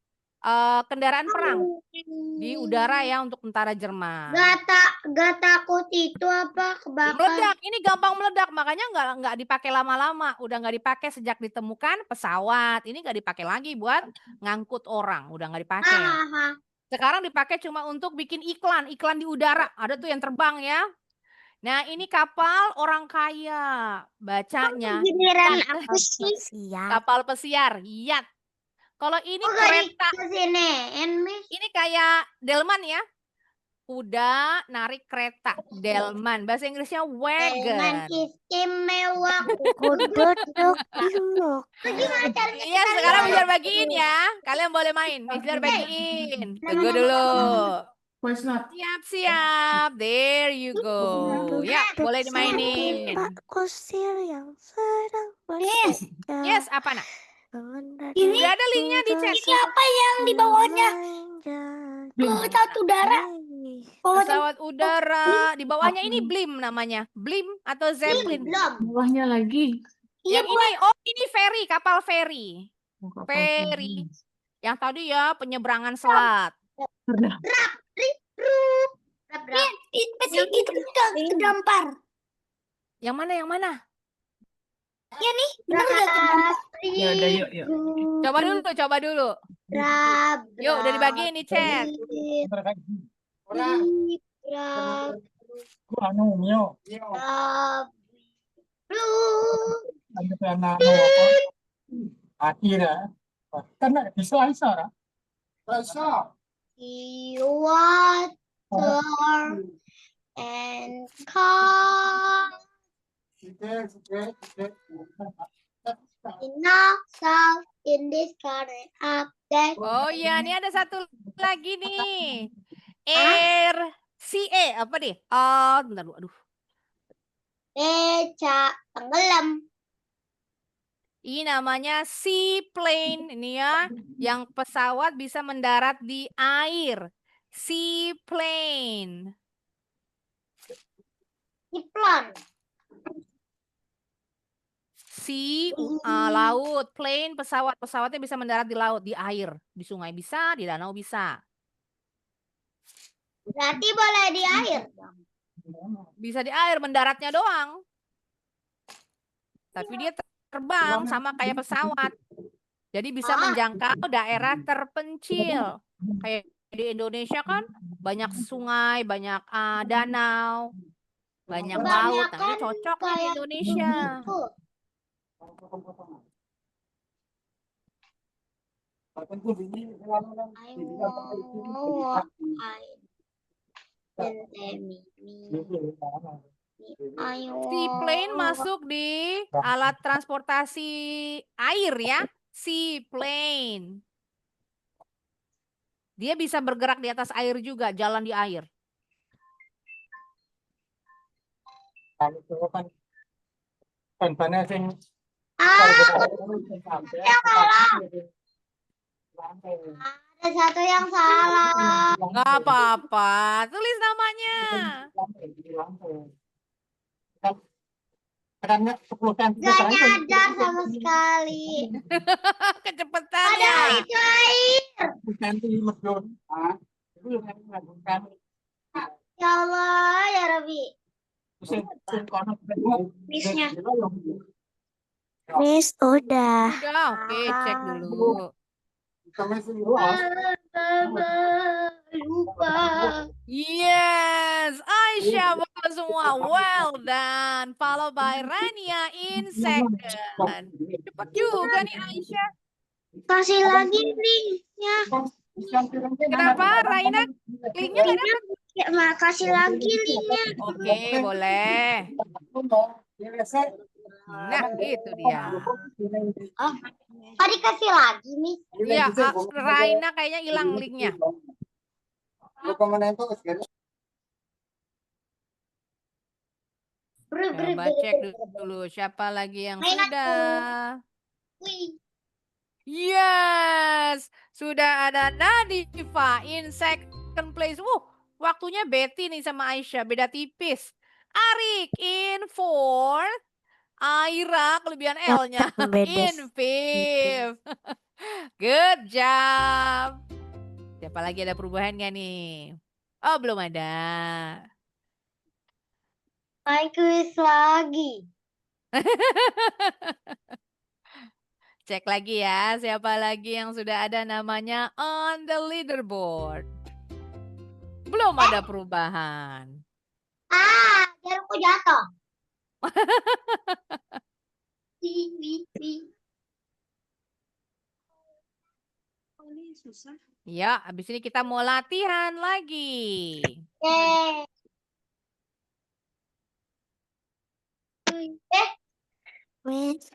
[SPEAKER 1] kendaraan perang di udara ya untuk tentara Jerman.
[SPEAKER 2] Gak takut itu apa kebakar?
[SPEAKER 1] Meledak, ini gampang meledak, makanya nggak dipakai lama-lama. Udah nggak dipakai sejak ditemukan pesawat. Ini nggak dipakai lagi buat ngangkut orang, udah nggak dipakai. Sekarang dipakai cuma untuk bikin iklan di udara. Ada tuh yang terbang ya. Nah, ini kapal orang kaya. Bacanya
[SPEAKER 2] Giliran
[SPEAKER 1] yacht.
[SPEAKER 2] aku sih.
[SPEAKER 1] Kapal pesiar, yacht. Kalau ini kereta, ini kayak delman ya. Kuda narik kereta, delman. Bahasa Inggrisnya wagon.
[SPEAKER 2] Istimewa.
[SPEAKER 3] Duduk.
[SPEAKER 1] Iya, sekarang Mister bagiin ya. Kalian boleh main. Mister bagiin. Tunggu dulu. Siap. There you go. Ya, boleh dimainin.
[SPEAKER 3] Pak kusir yang sedang
[SPEAKER 2] Yes.
[SPEAKER 1] Yes, apa nak?
[SPEAKER 2] Ini
[SPEAKER 1] Udah ada linknya di chat.
[SPEAKER 2] Ini apa yang di bawahnya? Pesawat udara.
[SPEAKER 1] Pesawat udara. Di bawahnya ini Blim namanya. Blim atau Zeppelin.
[SPEAKER 6] Bawahnya lagi.
[SPEAKER 1] Yang ini, ini ferry, kapal ferry. Ferry. Yang tadi ya penyeberangan selat.
[SPEAKER 2] Itu kedampar.
[SPEAKER 1] Yang mana?
[SPEAKER 2] Ya nih, benar nggak kedampar?
[SPEAKER 6] Ya udah yuk.
[SPEAKER 1] Coba dulu. Yuk, udah dibagiin di chat.
[SPEAKER 2] Water and car. In this car up there.
[SPEAKER 1] Oh iya, ini ada satu lagi nih. Air CA apa nih? Oh, bentar, aduh.
[SPEAKER 2] Beca tenggelam.
[SPEAKER 1] Ini namanya seaplane. Ini ya, yang pesawat bisa mendarat di air. Seaplane.
[SPEAKER 7] Diplon.
[SPEAKER 1] Laut, plane, pesawat. Pesawatnya bisa mendarat di laut, di air, di sungai bisa, di danau bisa.
[SPEAKER 7] Berarti boleh di air.
[SPEAKER 1] Bisa di air, mendaratnya doang. Tapi dia terbang sama kayak pesawat. Jadi bisa menjangkau daerah terpencil. Kayak di Indonesia kan banyak sungai, banyak danau, banyak laut. Nah, ini cocok nih di Indonesia. Seaplane masuk di alat transportasi air ya. Seaplane. Dia bisa bergerak di atas air juga, jalan di air.
[SPEAKER 7] Ada satu yang salah.
[SPEAKER 1] Nggak apa-apa, tulis namanya.
[SPEAKER 7] Gak nyadar sama sekali.
[SPEAKER 1] Kecepatannya.
[SPEAKER 7] Padahal itu air. Ya Allah, ya Rabbi. Bisnya.
[SPEAKER 3] Miss, udah.
[SPEAKER 1] Udah, oke, cek dulu.
[SPEAKER 7] Lupa.
[SPEAKER 1] Yes, Aisyah bawa semua. Well done. Followed by Rania in second. Cepat juga nih Aisyah.
[SPEAKER 7] Kasih lagi linknya.
[SPEAKER 1] Kenapa, Raina? Linknya nggak dapat?
[SPEAKER 7] Ya, kasih lagi linknya.
[SPEAKER 1] Oke, boleh. Nah, itu dia.
[SPEAKER 7] Oh, dikasih lagi nih.
[SPEAKER 1] Iya, Raina kayaknya hilang linknya. Coba cek dulu siapa lagi yang sudah. Yes, sudah ada Nadifa in second place. Waktunya Betty nih sama Aisyah, beda tipis. Arik in fourth. Aira kelebihan L-nya in fifth. Good job. Siapa lagi, ada perubahan nggak nih? Oh, belum ada.
[SPEAKER 7] Main kuis lagi.
[SPEAKER 1] Cek lagi ya, siapa lagi yang sudah ada namanya on the leaderboard. Belum ada perubahan.
[SPEAKER 7] Jarumku jatuh.
[SPEAKER 1] Ya, habis ini kita mau latihan lagi.
[SPEAKER 3] Miss,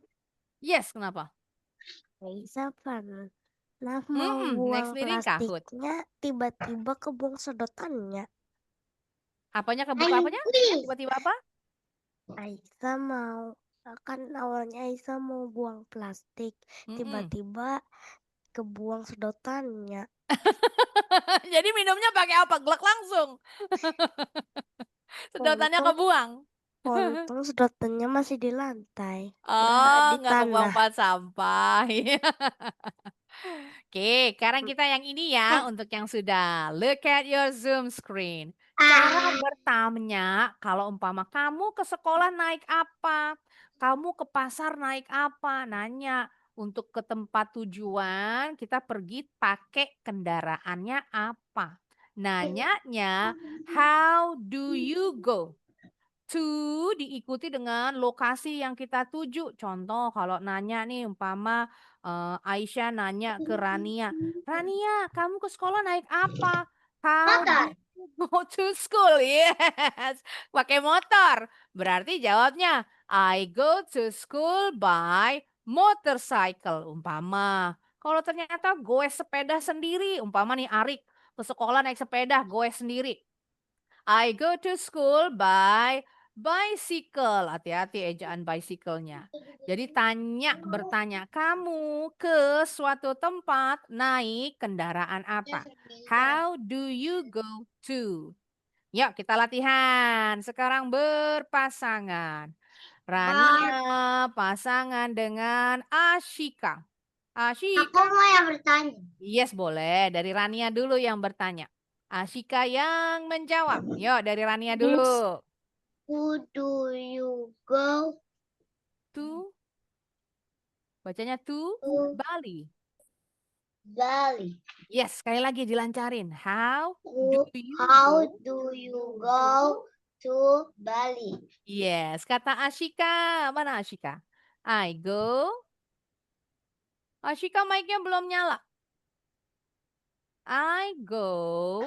[SPEAKER 1] Yes, kenapa?
[SPEAKER 3] Aisyah pernah mau
[SPEAKER 1] next
[SPEAKER 3] buang
[SPEAKER 1] meeting Kahoot.
[SPEAKER 3] plastiknya, tiba-tiba kebuang sedotannya.
[SPEAKER 1] Apanya kebuka apanya? Tiba-tiba apa?
[SPEAKER 3] Aisyah mau, kan awalnya Aisyah mau buang plastik, tiba-tiba kebuang sedotannya.
[SPEAKER 1] Jadi minumnya pakai apa? Glek langsung. Sedotannya kebuang.
[SPEAKER 3] Untung sedotannya masih di lantai.
[SPEAKER 1] Oh,
[SPEAKER 3] di
[SPEAKER 1] nggak kebuang
[SPEAKER 3] tanah.
[SPEAKER 1] pas sampah. Oke, sekarang kita yang ini ya, untuk yang sudah. Look at your Zoom screen. Cara bertanya, kalau umpama kamu ke sekolah naik apa? Kamu ke pasar naik apa? Nanya. Untuk ke tempat tujuan, kita pergi pakai kendaraannya apa? Nanyanya, how do you go? To diikuti dengan lokasi yang kita tuju. Contoh kalau nanya nih umpama Aisyah nanya ke Rania. Rania, kamu ke sekolah naik apa? How do you go to school? Yes, pakai motor. Berarti jawabnya I go to school by motorcycle. Umpama. Kalau ternyata goes sepeda sendiri. Umpama nih Arik ke sekolah naik sepeda goes sendiri. I go to school by Bicycle. Hati-hati ejaan bicycle-nya. Jadi bertanya, kamu ke suatu tempat naik kendaraan apa? How do you go to? Yuk kita latihan. Sekarang berpasangan. Rania pasangan dengan Ashika. Ashika.
[SPEAKER 7] Aku mau yang bertanya.
[SPEAKER 1] Yes, boleh. Dari Rania dulu yang bertanya. Ashika yang menjawab. Yuk dari Rania dulu.
[SPEAKER 7] Who do you go
[SPEAKER 1] To. Bacanya to
[SPEAKER 7] to
[SPEAKER 1] Bali.
[SPEAKER 7] Bali?
[SPEAKER 1] Yes, sekali lagi dilancarin. How do you
[SPEAKER 7] How
[SPEAKER 1] go?
[SPEAKER 7] do you go to Bali?
[SPEAKER 1] Yes, kata Ashika. Mana Ashika? I go. Ashika mic-nya belum nyala. I go.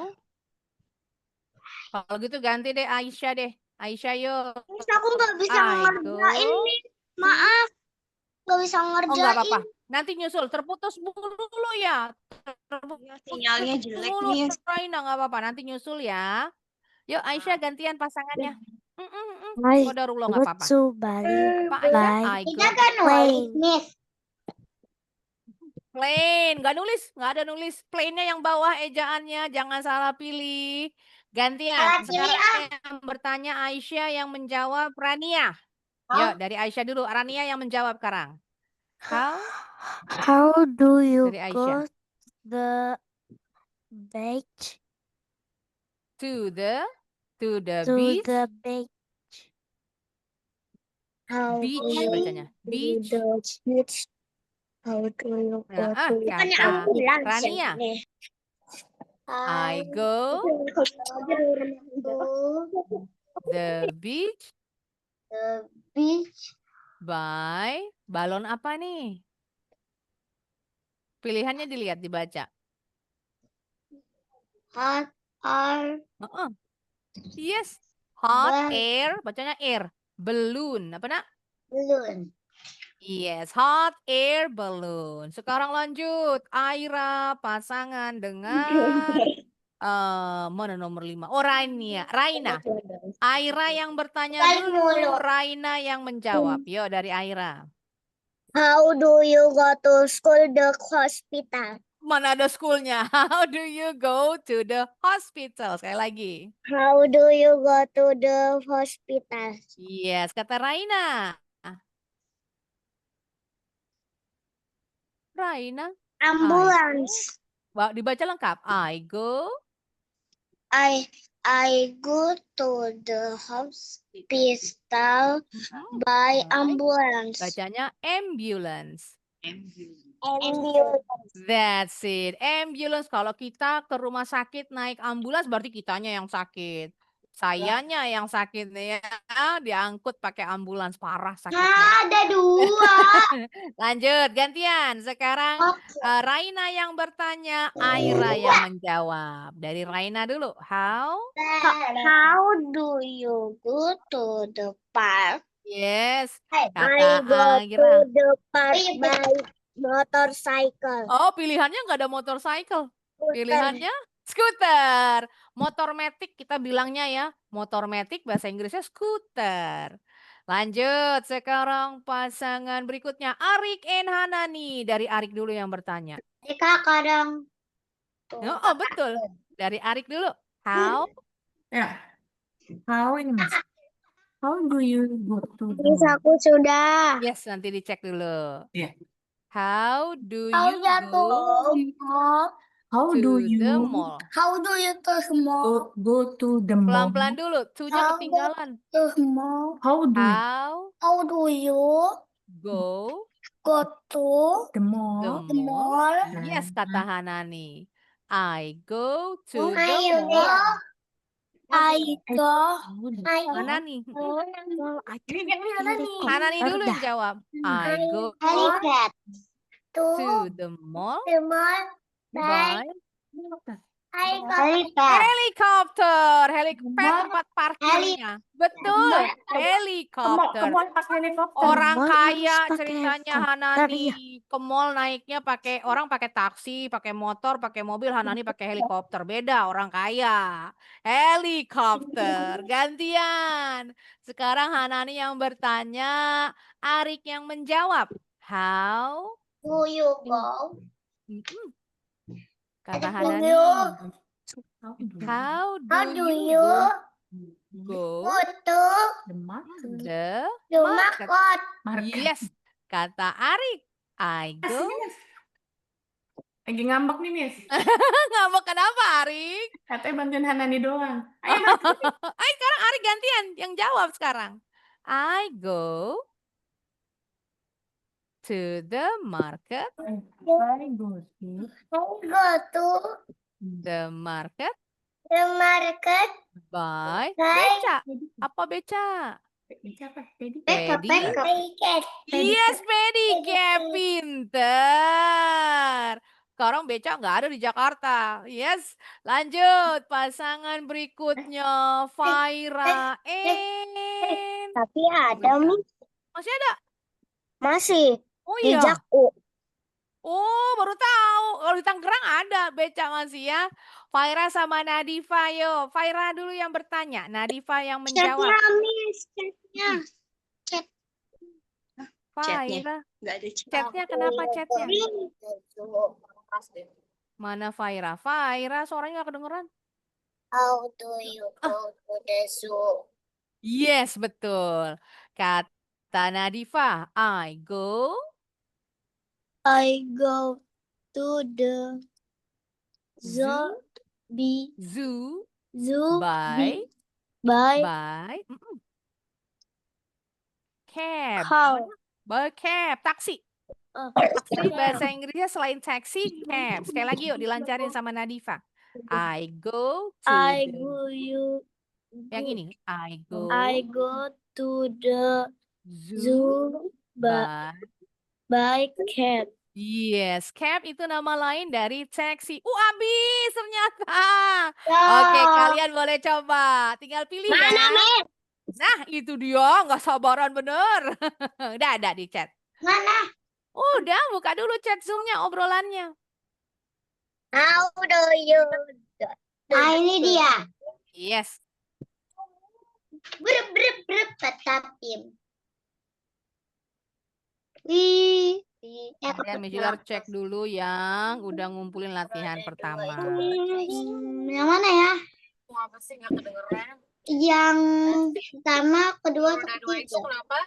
[SPEAKER 1] Kalau gitu ganti deh Aisyah deh. Aisyah yuk.
[SPEAKER 7] Miss, aku nggak bisa
[SPEAKER 1] I
[SPEAKER 7] ngerjain
[SPEAKER 1] go.
[SPEAKER 7] nih. Maaf, nggak bisa
[SPEAKER 1] Oh nggak
[SPEAKER 7] ngerjain.
[SPEAKER 1] apa-apa. Nanti nyusul. Terputus dulu ya.
[SPEAKER 7] Sinyalnya jelek,
[SPEAKER 1] Dulu
[SPEAKER 7] Miss.
[SPEAKER 1] Raina nggak apa-apa. Nanti nyusul ya. Yuk Aisyah gantian pasangannya.
[SPEAKER 3] I
[SPEAKER 1] Qadarullah
[SPEAKER 3] go
[SPEAKER 1] nggak apa-apa.
[SPEAKER 3] to Bali
[SPEAKER 1] Apa Aisyah?
[SPEAKER 3] by
[SPEAKER 1] I
[SPEAKER 7] Kita
[SPEAKER 1] go.
[SPEAKER 7] kan Walid,
[SPEAKER 3] plane.
[SPEAKER 7] Miss.
[SPEAKER 1] Plain, nggak nulis, nggak ada nulis. Plainnya yang bawah ejaannya, jangan salah pilih. Gantian.
[SPEAKER 7] Salah pilih,
[SPEAKER 1] Sekarang yang bertanya Aisyah, yang menjawab Rania. Yuk dari Aisyah dulu. Rania yang menjawab sekarang.
[SPEAKER 3] How do you
[SPEAKER 1] Dari
[SPEAKER 3] go
[SPEAKER 1] Aisyah.
[SPEAKER 3] the beach
[SPEAKER 1] To the
[SPEAKER 3] to
[SPEAKER 1] beach.
[SPEAKER 3] the beach?
[SPEAKER 1] Beach bacanya. Beach.
[SPEAKER 2] beach. How do you go
[SPEAKER 1] Nah,
[SPEAKER 2] to
[SPEAKER 7] Bukannya
[SPEAKER 1] kata
[SPEAKER 7] ambulans
[SPEAKER 1] Rania.
[SPEAKER 7] ya?
[SPEAKER 1] I go
[SPEAKER 7] to
[SPEAKER 1] the beach
[SPEAKER 7] the beach
[SPEAKER 1] by balon apa nih? Pilihannya dilihat, dibaca.
[SPEAKER 7] hot air
[SPEAKER 1] Yes, hot
[SPEAKER 7] Bal-
[SPEAKER 1] air, bacanya air. Balloon, apa nak?
[SPEAKER 7] balloon.
[SPEAKER 1] Yes, hot air balloon. Sekarang lanjut, Aira pasangan dengan mana nomor 5? Oh, Raina. Aira yang bertanya
[SPEAKER 7] Balik
[SPEAKER 1] dulu,
[SPEAKER 7] mulu.
[SPEAKER 1] Raina yang menjawab. Yuk dari Aira.
[SPEAKER 7] How do you go to school, the hospital?
[SPEAKER 1] Mana ada schoolnya? How do you go to the hospital? Sekali lagi.
[SPEAKER 7] How do you go to the hospital?
[SPEAKER 1] Yes, kata Raina. Raina.
[SPEAKER 7] Ambulance.
[SPEAKER 1] Dibaca lengkap. I go.
[SPEAKER 7] I go to the hospital by ambulance.
[SPEAKER 1] Bacanya ambulance.
[SPEAKER 7] Ambulance.
[SPEAKER 1] That's it. Ambulance. Kalau kita ke rumah sakit naik ambulans berarti kitanya yang sakit. Sayanya yang sakit nih ya. Diangkut pakai ambulans, parah sakitnya.
[SPEAKER 7] Ada 2.
[SPEAKER 1] Lanjut, gantian. Sekarang Raina yang bertanya, Aira yang menjawab. Dari Raina dulu. How
[SPEAKER 7] do you go to the park?
[SPEAKER 1] Yes.
[SPEAKER 7] I
[SPEAKER 1] Kata
[SPEAKER 7] go
[SPEAKER 1] Aira.
[SPEAKER 7] to the park by motorcycle.
[SPEAKER 1] Oh, pilihannya nggak ada motorcycle. Pilihannya skuter. Motor metik kita bilangnya ya. Motor metik bahasa Inggrisnya skuter. Lanjut, sekarang pasangan berikutnya Arik and Hanani. Dari Arik dulu yang bertanya.
[SPEAKER 7] Kakak dong.
[SPEAKER 1] Oh, betul. Dari Arik dulu. How?
[SPEAKER 6] Ya. How ini Mas? How do you go to the
[SPEAKER 7] Bisa aku sudah.
[SPEAKER 1] Yes, nanti dicek dulu.
[SPEAKER 6] Iya.
[SPEAKER 1] How do
[SPEAKER 2] How
[SPEAKER 1] you go
[SPEAKER 6] How
[SPEAKER 1] to
[SPEAKER 6] do
[SPEAKER 1] the
[SPEAKER 6] you
[SPEAKER 1] mall?
[SPEAKER 2] How do you to the mall?
[SPEAKER 6] go to the mall?
[SPEAKER 1] Pelan-pelan dulu. To-nya
[SPEAKER 2] How
[SPEAKER 1] ketinggalan.
[SPEAKER 2] To the mall.
[SPEAKER 6] How do you
[SPEAKER 2] How do you
[SPEAKER 1] Go
[SPEAKER 2] go to
[SPEAKER 6] the mall?
[SPEAKER 1] the
[SPEAKER 2] the
[SPEAKER 1] mall?
[SPEAKER 2] mall?
[SPEAKER 1] Yes, kata Hanani. I go to
[SPEAKER 7] Oh,
[SPEAKER 1] the
[SPEAKER 7] ayo,
[SPEAKER 1] mall.
[SPEAKER 2] I go.
[SPEAKER 1] Mana nih?
[SPEAKER 3] Well, I can
[SPEAKER 1] Hanani dulu yang jawab. I go
[SPEAKER 7] Helipad.
[SPEAKER 1] to the mall
[SPEAKER 7] The mall
[SPEAKER 1] by Helikopter. Helikopter tempat parkirnya. Betul.
[SPEAKER 6] Ke
[SPEAKER 1] Helikopter.
[SPEAKER 6] mall pas helikopter.
[SPEAKER 1] Orang
[SPEAKER 3] mall
[SPEAKER 1] kaya
[SPEAKER 3] harus pakai
[SPEAKER 1] ceritanya
[SPEAKER 3] helikopter,
[SPEAKER 1] Hanani
[SPEAKER 3] ya.
[SPEAKER 1] ke mall naiknya orang pakai taksi, pakai motor, pakai mobil, Hanani pakai helikopter. Beda orang kaya. Helikopter. Gantian. Sekarang Hanani yang bertanya, Arik yang menjawab. How?
[SPEAKER 7] Do you go?
[SPEAKER 1] Mm-mm. Kata
[SPEAKER 7] Do
[SPEAKER 1] Hanani.
[SPEAKER 7] you
[SPEAKER 1] How
[SPEAKER 7] How
[SPEAKER 1] do
[SPEAKER 7] do
[SPEAKER 1] you
[SPEAKER 7] you
[SPEAKER 1] go
[SPEAKER 7] go to
[SPEAKER 6] The market.
[SPEAKER 1] the
[SPEAKER 7] the
[SPEAKER 1] market?
[SPEAKER 7] market?
[SPEAKER 6] Market.
[SPEAKER 1] Yes. Kata Arik. I go.
[SPEAKER 6] Sini, Miss. Lagi ngambek nih, Miss.
[SPEAKER 1] Ngambek kenapa, Arik?
[SPEAKER 6] Katanya bantuin Hanani doang. Ayo, bantuin.
[SPEAKER 1] Ayo sekarang Arik gantian yang jawab sekarang. I go to the market.
[SPEAKER 6] I go to
[SPEAKER 7] Go to
[SPEAKER 1] The market
[SPEAKER 7] the market
[SPEAKER 1] by
[SPEAKER 7] by
[SPEAKER 1] beca. Apa beca?
[SPEAKER 6] siapa? Teddy.
[SPEAKER 1] Pedi.
[SPEAKER 7] Ticket.
[SPEAKER 1] Yes, pedicab. Pinter. Sekarang beca nggak ada di Jakarta. Yes, lanjut. Pasangan berikutnya. Faira and...
[SPEAKER 7] Tapi ada Miss.
[SPEAKER 1] Masih ada?
[SPEAKER 7] Masih
[SPEAKER 1] Oh
[SPEAKER 7] di
[SPEAKER 1] iya.
[SPEAKER 7] Jakku.
[SPEAKER 1] Oh, baru tahu. Kalau di Tangerang ada beca masih ya. Faira sama Nadifa, yo. Faira dulu yang bertanya. Nadifa yang menjawab.
[SPEAKER 7] Chatnya Miss, chatnya.
[SPEAKER 1] Faira.
[SPEAKER 7] Nggak ada chat.
[SPEAKER 1] Chatnya kenapa chatnya? Mana Faira? Faira suaranya nggak kedengeran.
[SPEAKER 7] How do you go to the zoo?
[SPEAKER 1] Yes, betul. Kata Nadifa, I go
[SPEAKER 7] I go to the
[SPEAKER 1] zoo
[SPEAKER 7] zoo
[SPEAKER 1] by
[SPEAKER 7] by
[SPEAKER 1] cab.
[SPEAKER 7] how?
[SPEAKER 1] By cab, taksi. Taksi bahasa Inggrisnya selain taxi, cab. Sekali lagi yuk dilancarin sama Nadifa. I go to
[SPEAKER 7] I
[SPEAKER 1] the...
[SPEAKER 7] go you
[SPEAKER 1] Yang ini, I go
[SPEAKER 7] go to the
[SPEAKER 1] zoo
[SPEAKER 7] zoo by cab.
[SPEAKER 1] Yes, cab itu nama lain dari taxi. Habis ternyata. Oke, kalian boleh coba. Tinggal pilih ya.
[SPEAKER 7] Miss?
[SPEAKER 1] Nah, itu dia. Nggak sabaran bener. Udah ada di chat.
[SPEAKER 7] Mana?
[SPEAKER 1] Udah, buka dulu chat Zoom-nya, obrolannya.
[SPEAKER 7] How do you ini dia.
[SPEAKER 1] Yes.
[SPEAKER 7] Petapim.
[SPEAKER 1] Kalian Mijular cek dulu yang udah ngumpulin latihan pertama.
[SPEAKER 7] Yang mana ya?
[SPEAKER 1] Apa sih nggak kedengeran?
[SPEAKER 7] Yang pertama, kedua,
[SPEAKER 1] Roda dua itu
[SPEAKER 7] ketiga.
[SPEAKER 1] kenapa?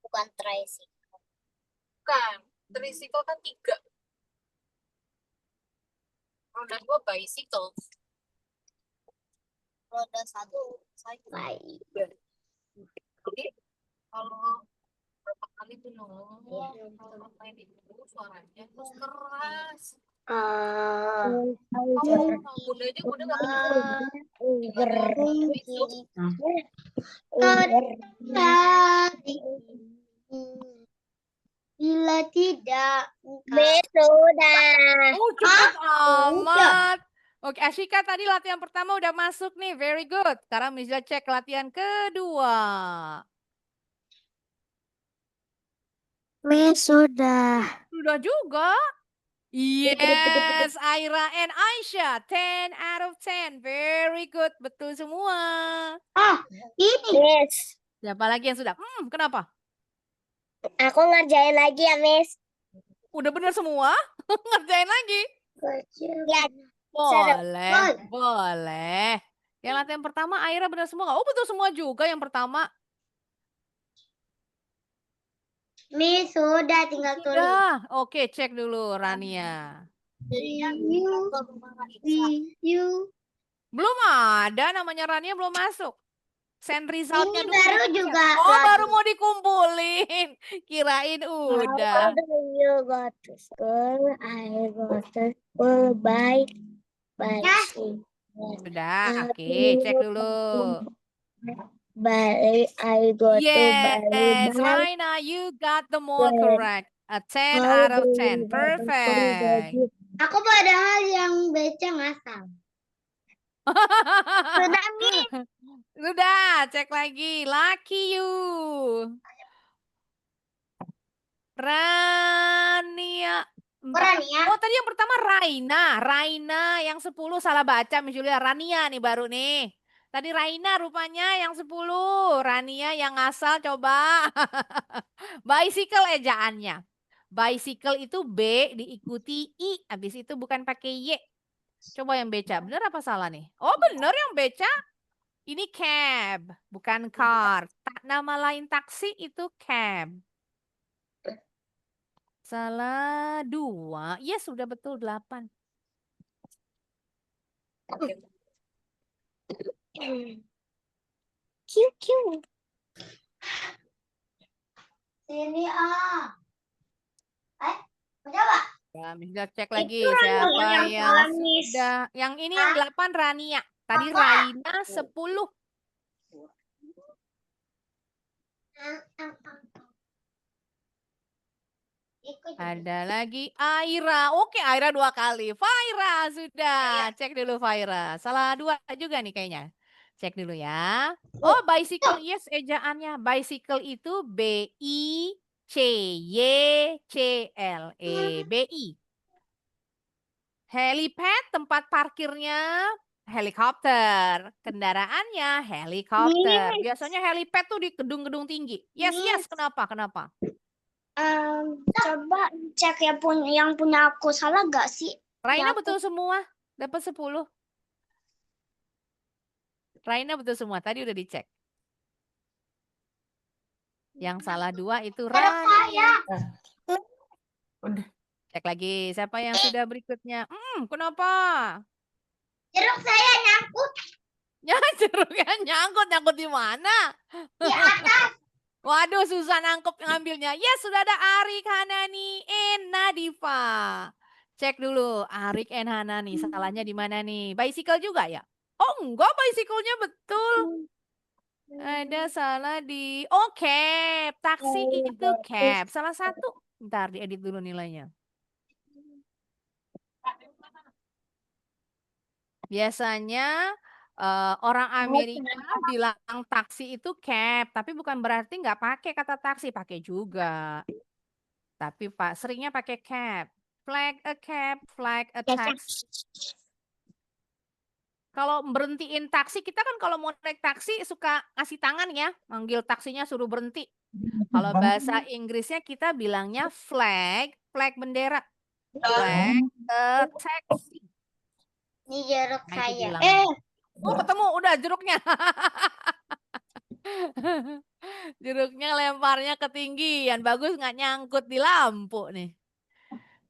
[SPEAKER 7] Bukan tricycle.
[SPEAKER 1] Bukan. Tricycle kan 3. Roda 2 bicycle.
[SPEAKER 7] Roda 1 cycle.
[SPEAKER 1] Jadi kalau berapa kali tuh kalau main itu suaranya terus keras. Bunda aja udah nggak
[SPEAKER 7] Bila tidak, sudah.
[SPEAKER 1] Oh, cepet amat. Oke, Ashika tadi latihan pertama udah masuk nih, very good. Sekarang Miza cek latihan kedua.
[SPEAKER 3] Miss sudah.
[SPEAKER 1] Sudah juga. Yes, Aira and Aisyah, 10 out of 10. Very good, betul semua.
[SPEAKER 7] Ini. Miss,
[SPEAKER 1] Siapa lagi yang sudah? Kenapa?
[SPEAKER 7] aku ngerjain lagi ya, Miss.
[SPEAKER 1] Udah bener semua? Ngerjain lagi?
[SPEAKER 7] Ya,
[SPEAKER 1] Boleh. Yang latihan pertama Aira bener semua nggak? Oh, betul semua juga yang pertama.
[SPEAKER 7] Miss, sudah tinggal tulis.
[SPEAKER 1] Udah, oke, cek dulu Rania. Belum ada, namanya Rania belum masuk. Send resultnya
[SPEAKER 7] Ini
[SPEAKER 1] dulu.
[SPEAKER 7] baru juga.
[SPEAKER 1] Oh, baru mau dikumpulin. Kirain udah.
[SPEAKER 7] How do you go to school? I go to school by
[SPEAKER 1] Sudah, oke, cek dulu.
[SPEAKER 7] I go to
[SPEAKER 1] Yes, Raina, you got the more correct. A 10 out of 10. Perfect.
[SPEAKER 7] Aku padahal yang baca ngasal. Sudah, Mi.
[SPEAKER 1] Sudah, cek lagi. Lucky you. Rania.
[SPEAKER 7] Rania.
[SPEAKER 1] Oh, tadi yang pertama Raina. Raina yang 10 salah baca, Miss Julia. Rania nih baru nih. Tadi Raina rupanya yang 10. Rania yang asal coba. Bicycle ejaannya. Bicycle itu B diikuti I. Habis itu bukan pakai Y. Coba yang beca. Bener apa salah nih? Oh, bener yang beca. Ini cab, bukan car. Nama lain taksi itu cab. Salah 2. Yes, sudah betul 8.
[SPEAKER 7] QQ. Sini coba.
[SPEAKER 1] Ya, bisa cek lagi siapa yang sudah. Yang ini yang 8 Rania. Tadi Raina 10. Ada lagi Aira. Oke, Aira 2 kali. Faira sudah. Cek dulu Faira. Salah 2 juga nih kayaknya. Cek dulu ya. Oh, bicycle. Yes, ejaannya. Bicycle itu B-I-C-Y-C-L-E. BI. Helipad tempat parkirnya helikopter. Kendaraannya helikopter. Biasanya helipad tuh di gedung-gedung tinggi. Yes, yes. Kenapa? Kenapa?
[SPEAKER 7] Coba cek yang punya aku salah gak sih?
[SPEAKER 1] Raina
[SPEAKER 7] Ya, aku-
[SPEAKER 1] betul semua. Dapat 10. Raina betul semua. Tadi udah dicek. Yang salah 2 itu Rania.
[SPEAKER 6] Udah.
[SPEAKER 1] Cek lagi. Siapa yang sudah berikutnya? Kenapa?
[SPEAKER 7] Jeruk saya nyangkut
[SPEAKER 1] Ya, jeruknya nyangkut. Nyangkut di mana?
[SPEAKER 7] di atas.
[SPEAKER 1] Waduh, susah ngambilnya. Yes, sudah ada Arik, Hanani, Nadifa. Cek dulu Arik and Hanani. Salahnya di mana nih? Bicycle juga ya? Oh, enggak, bicycle-nya betul. Ada salah di cab. Taksi itu cab. Salah satu. Bentar, diedit dulu nilainya. Biasanya orang Amerika bilang taksi itu cab, tapi bukan berarti nggak pakai kata taksi, pakai juga. Tapi Pak seringnya pakai cab. Flag a cab, flag a taxi. Kalau berhentiin taksi, kita kan kalau mau naik taksi suka ngasih tangan ya, manggil taksinya suruh berhenti. Kalau bahasa Inggrisnya kita bilangnya flag, flag bendera. Flag a taxi.
[SPEAKER 7] Ini jeruk
[SPEAKER 1] Nah, itu
[SPEAKER 7] saya.
[SPEAKER 1] bilangnya. Oh, ketemu udah jeruknya. Jeruknya lemparnya ketinggian. Bagus nggak nyangkut di lampu nih.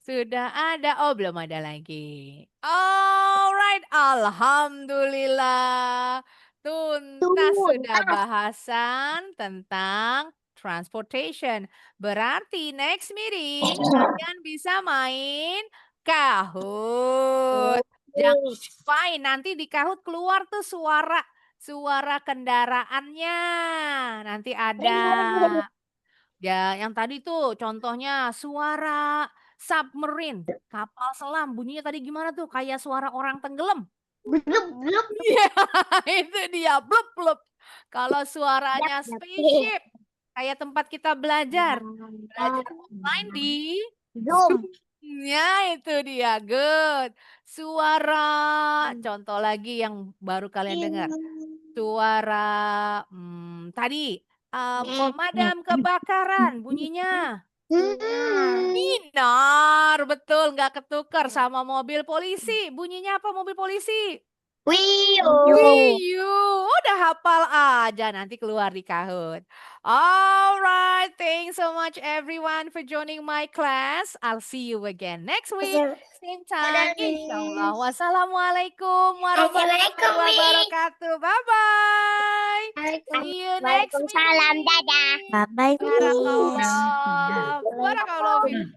[SPEAKER 1] Sudah ada. Oh, belum ada lagi. Alright. Alhamdulillah. Tuntas sudah bahasan tentang transportation. Berarti next meeting kalian bisa main Kahoot. Jangan lupain nanti di Kahoot keluar tuh suara kendaraannya. Nanti ada. Ya, yang tadi tuh contohnya suara submarine, kapal selam. Bunyinya tadi gimana tuh? Kayak suara orang tenggelam.
[SPEAKER 7] Blub blub.
[SPEAKER 1] Iya, itu dia. Blup blup. Kalau suaranya spaceship, kayak tempat kita belajar online di
[SPEAKER 7] Zoom.
[SPEAKER 1] Ya, itu dia. Good. Suara, contoh lagi yang baru kalian dengar. Suara tadi pemadam kebakaran bunyinya. Minar, betul nggak ketukar sama mobil polisi. Bunyinya apa mobil polisi? Wiyu, udah hafal aja nanti keluar di Kahoot. Alright, thanks so much everyone for joining my class. I'll see you again next week, same time. Insyaallah. Wassalamualaikum warahmatullahi wabarakatuh. Bye bye. See you next week.
[SPEAKER 7] Waalaikumsalam, dadah.
[SPEAKER 3] Bye-bye, Miss.
[SPEAKER 1] Barakallah. Barakallah.